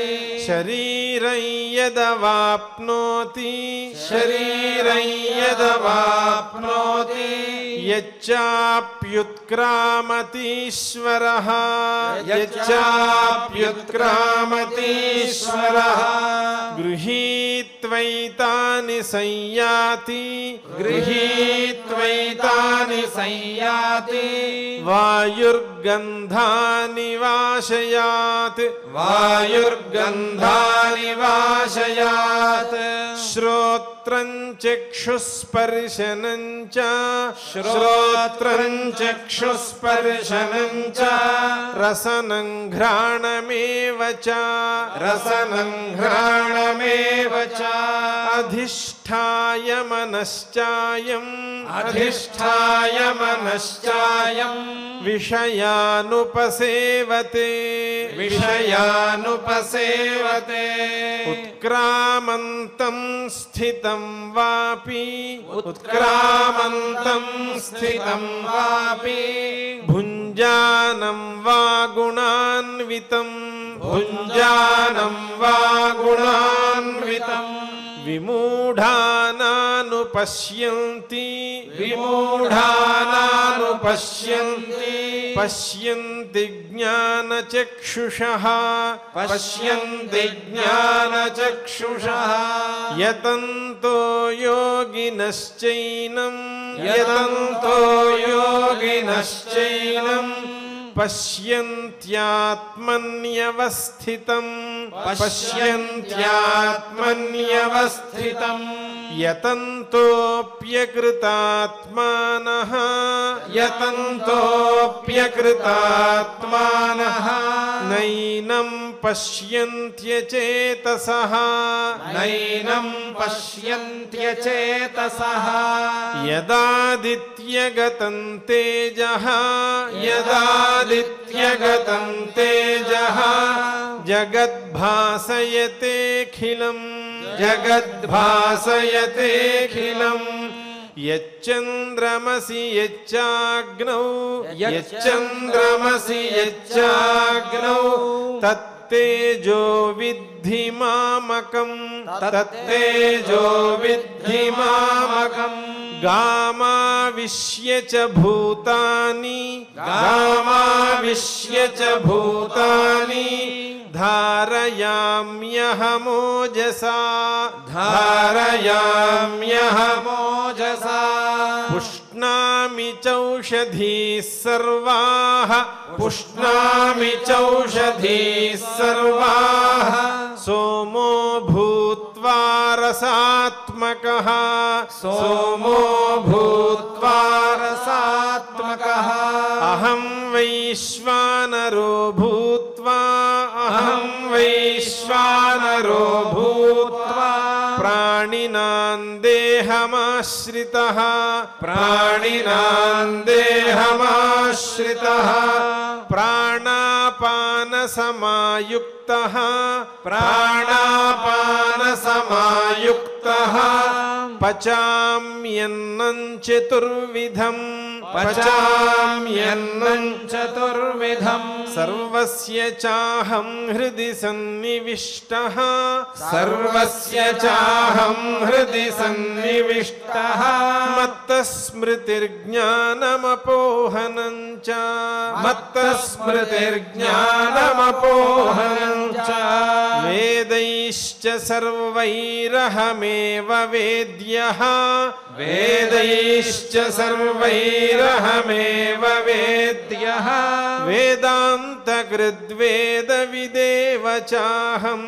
शरीरं यदवाप्नोति शरीरं यदवाप्नोति यच्चाप्युत्क्रामतीश्वरः यच्चाप्युत्क्रामतीश्वरः गृहीत्वैतानि संयाति गृहीत्वैतानि संयाति वायुर्गन्धानि वाशयात् वायुर्गन्धानि वाशयात् श्रोत्रं चक्षुस्पर्शनं च श्रोत्रं चक्षुस्पर्शनं च रसनं घ्राणमेव च रसनं घ्राणमेव च अधिष्ठाय मनश्चायम् अधिष्ठाय मनश्चायम् विषयानुपसेवते विषयानुपसेवते उत्क्रामन्तं स्थितं वापि उत्क्रामन्तं स्थितं वापि भुञ्जानं वा गुणान्वितं भुञ्जानं वा गुणान्वितं विमूढानानुपश्यन्ति विमूढानानुपश्यन्ति पश्यन्ति ज्ञानचक्षुषः पश्यन्ति ज्ञानचक्षुषः यतन्तो योगिनश्चैनं यतन्तो योगिनश्चैनं पश्यन्त्यात्मन्यवस्थितं पश्यन्त्यात्मन्यवस्थितं यतन्तोऽप्यकृतात्मानः यतन्तोऽप्यकृतात्मानः नैनं पश्यन्त्यचेतसः नैनं पश्यन्त्यचेतसः यदादित्यगतं तेजः यदादित्यगतं तेजः जगद्भासयतेऽखिलम् जगद्भासयतेऽखिलम् यच्चन्द्रमसि यच्चाग्नौ यच्चन्द्रमसि यच्चाग्नौ तत्तेजो विद्धि मामकम् तत्तेजो विद्धि मामकम् गामाविश्य च भूतानि गामाविश्य च भूतानि धारयाम्यहमोजसा धारयाम्यहमोजसा पुष्णामि चौषधीः सर्वाः पुष्णामि चौषधीः सर्वाः सोमो भूत्वा रसात्मकः सोमो भूत्वा रसात्मकः अहं वैश्वानरो भूत्वा अहं वैश्वानरो भूत्वा प्राणिनां देहमाश्रितः प्राणिनां देहमाश्रितः प्राणापानसमायुक्तः प्राणापानसमायुक्तः पचाम्यन्नं चतुर्विधं पचाम्यन्नं चतुर्विधं सर्वस्य चाहं हृदि सन्निविष्टः सर्वस्य चाहं हृदि सन्निविष्टः मत्तस्मृतिर्ज्ञानमपोहनं च मत्तस्मृतिर्ज्ञानमपोहनं च वेदैश्च सर्वैरहमेव वेद्यः वेदैश्च सर्वैरहमेव वेद्यः वेदान्तकृद्वेदविदेव चाहं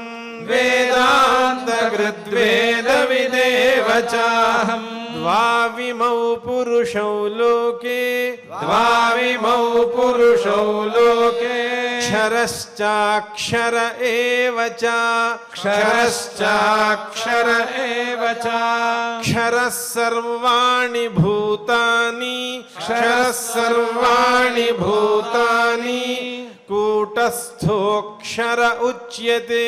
वेदान्तकृद्वेदविदेव चाहं द्वाविमौ पुरुषौ लोके द्वाविमौ पुरुषौ लोके क्षरश्चाक्षर एव च क्षरश्चाक्षर एव च क्षरः सर्वाणि भूतानि क्षरः सर्वाणि भूतानि कूटस्थोऽक्षर उच्यते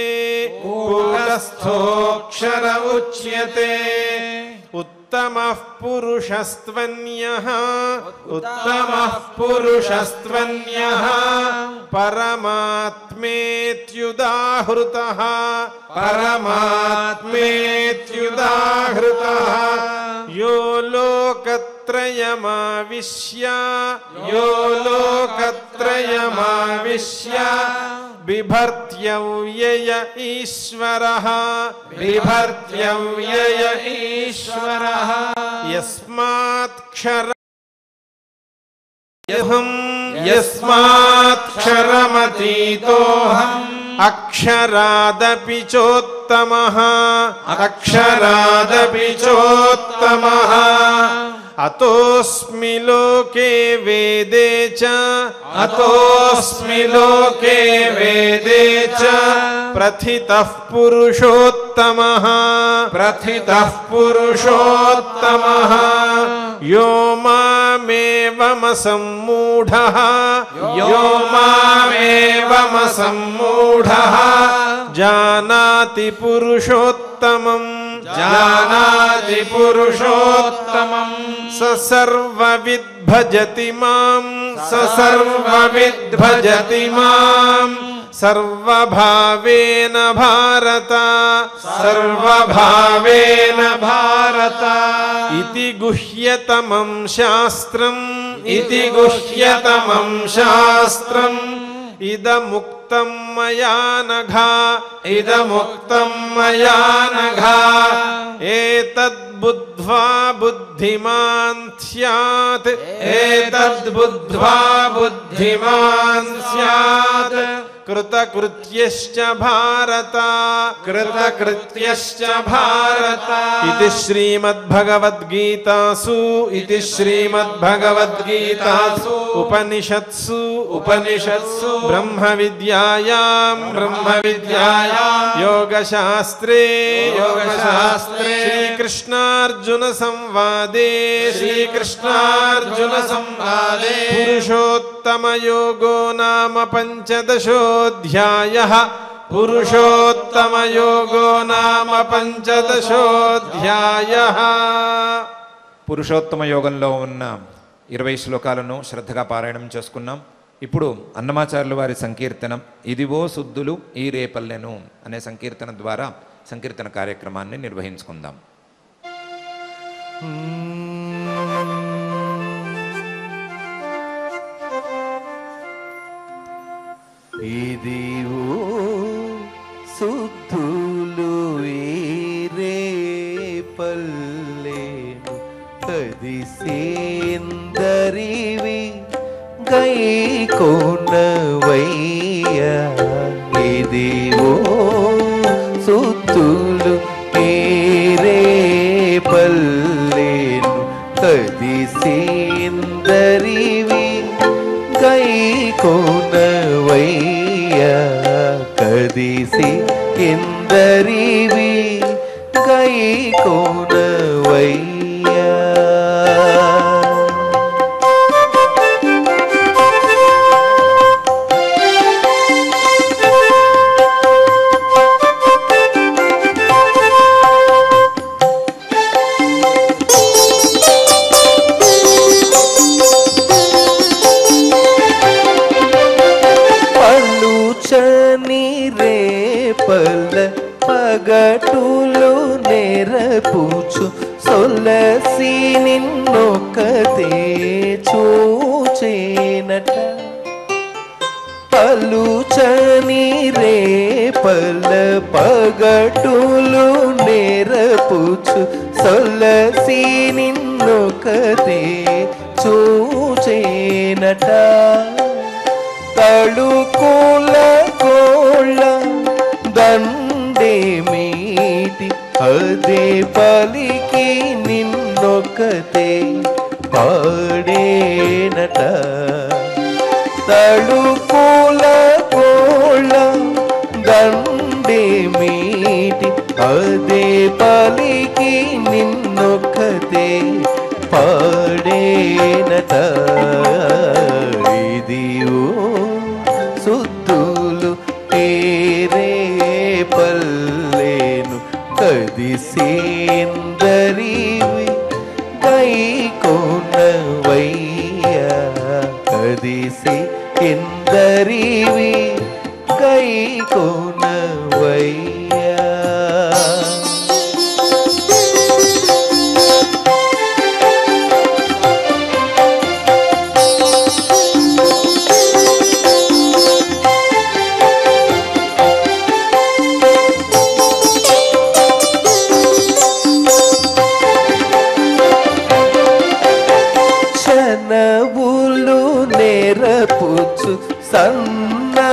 कूटस्थोऽक्षर उच्यते उत्तमः पुरुषस्त्वन्यः उत्तमः पुरुषस्त्वन्यः परमात्मेत्युदाहृतः परमात्मेत्युदाहृतः यो लोकत्रयमाविश्य यो लोकत्रयमाविश्य बिभर्त्यव्यय ईश्वरः बिभर्त्यव्यय ईश्वरः यस्मात्क्षरमतीतोऽहम् अक्षरादपि चोत्तमः अक्षरादपि चोत्तमः अतोऽस्मि लोके वेदे च अतोऽस्मि लोके वेदे च प्रथितः पुरुषोत्तमः प्रथितः पुरुषोत्तमः यो मामेवमसम्मूढः यो मामेवमसम्मूढः जानाति पुरुषोत्तमम् जानाति पुरुषोत्तमम् स सर्वविद् भजति माम् स सर्वविद् भजति माम् सर्वभावेन भारत सर्वभावेन भारत इति गुह्यतमं शास्त्रम् इति गुह्यतमं शास्त्रम् इदमुक्तं मया नघा इदमुक्तं मया नघा एतद्बुद्ध्वा बुद्धिमान् स्यात् एतद्बुद्ध्वा बुद्धिमान् स्यात् कृतकृत्यश्च भारत कृतकृत्यश्च भारत इति श्रीमद्भगवद्गीतासु इति श्रीमद्भगवद्गीतासु उपनिषत्सु उपनिषत्सु ब्रह्मविद्यायां योगशास्त्रे श्रीकृष्णार्जुन संवादे पुरुषोत्तमयोगो नाम पंचदशोऽध्यायः पुरुषोत्तमयोगो नाम पंचदशोऽध्यायः పురుషోత్తమ యోగంలో ఉన్న 20 శ్లోకాలను శ్రద్ధగా పారాయణం చేసుకున్నాం. ఇప్పుడు అన్నమాచార్యుల వారి సంకీర్తనం ఇదివో శుద్ధులు ఈ రేపల్లెను అనే సంకీర్తన ద్వారా సంకీర్తన కార్యక్రమాన్ని నిర్వహించుకుందాం. ఇదివో శుద్ధులు ఈ రేపల్లెను కదిసేందరివి గైకొనవయ్యా ఇదివో శుద్ధులు ఈ రేపల్లెను కదిసేందరివి గైకొనవయ్యా కదిసి ఎందరివి గైకొనవయ్యా పగటులు నెరపుచు సొలసి నిన్నొకతే చూచేనట పలుచని రేపల పగటులు నెరపుచు సొలసి నిన్నొకతే చూచేనట తళుకుల కోళ్ళ దండేమీటి అదే పలికి నిన్నొకతే పాడేనట తళుకుల కోళ్ళ దండేమీటి అదే పలికి నిన్నొకతే పాడేనట ఇదివో రే పల్లేను కదిసేందరివి కైకొనవయ్యా కదిసే ఎందరివి కైకొనవయ్యా చనవులు నేరపుచ్చు సన్నసేయుచును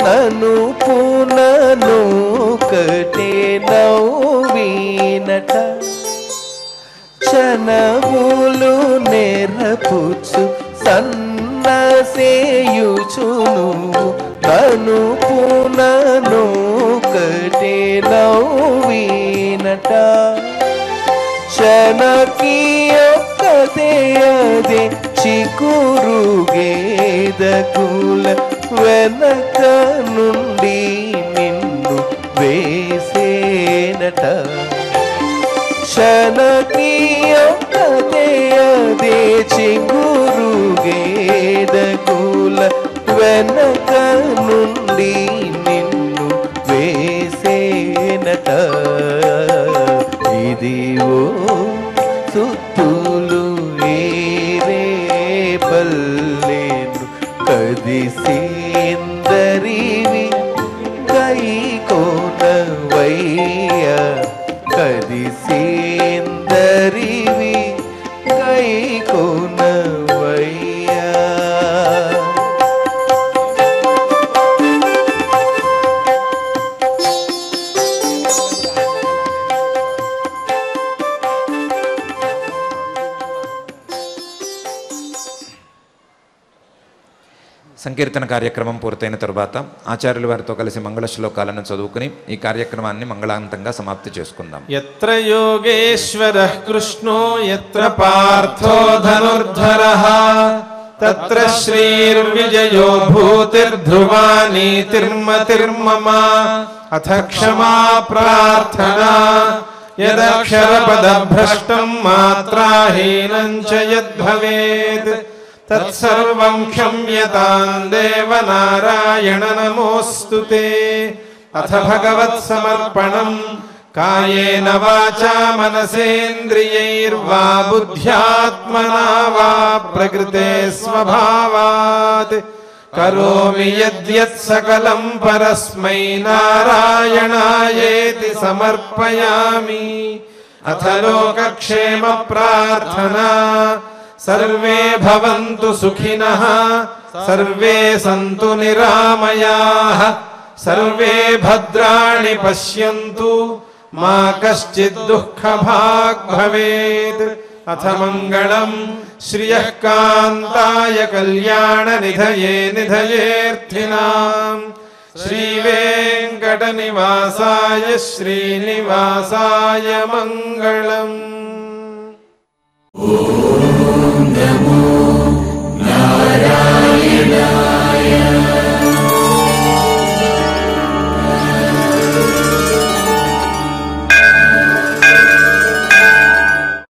నను పునను కటే నవ్వినట చనవులు నేరపుచ్చు సన్నసేయుచును నను పునను కటే నవ్వినట చనకీయొక్కదే అదే చికురుగేదకుల వెనక నుండి నిన్ను వేసేనట చనకీయొక్కదే అదే చికురుగేదకుల వెనక నుండి నిన్ను వేసేనట ఇదివో సుత్తులు ఏరే పల్లేను కదిసేందరివి కైకొనవయ్యా కదిసేందరివి కైకొనవయ్యా సంకీర్తన కార్యక్రమం పూర్తయిన తరువాత ఆచార్యుల వారితో కలిసి మంగళ శ్లోకాలను చదువుకుని ఈ కార్యక్రమాన్ని మంగళాంతంగా సమాప్తి చేసుకుందాం. యత్ర యోగేశ్వరః కృష్ణో యత్ర పార్థో ధనుర్ధరః తత్ర శ్రీర్విజయో భూతిర్ధ్రువా నీతిర్మతిర్మమ అథ క్షమా ప్రార్థనా యదక్షరపదభ్రష్టం మాత్రాహీనం చ యద్భవేత్ తత్సర్వం క్షమ్యతాం దేవ నారాయణ నమోऽस्तुते. అథ భగవత్సమర్పణం కాయేన వాచా మనసేంద్రియైర్వా బుద్ధ్యాత్మనా వా ప్రకృతే స్వభావాత్ కరోమి యద్యత్ సకలం పరస్మై నారాయణాయేతి సమర్పయామి. అథ లోకక్షేమ ప్రార్థనా సర్వే భవంతు సుఖినః సర్వే సంతు నిరామయాః సర్వే భద్రాణి పశ్యంతు మా కశ్చిద్ దుఃఖభాగ్ భవేత్. అథ మంగళం శ్రియః కాంతాయ కళ్యాణ నిధయే నిధయేర్థినాం శ్రీవేంకట నివాసాయ శ్రీనివాసాయ మంగళం. ఓం నమో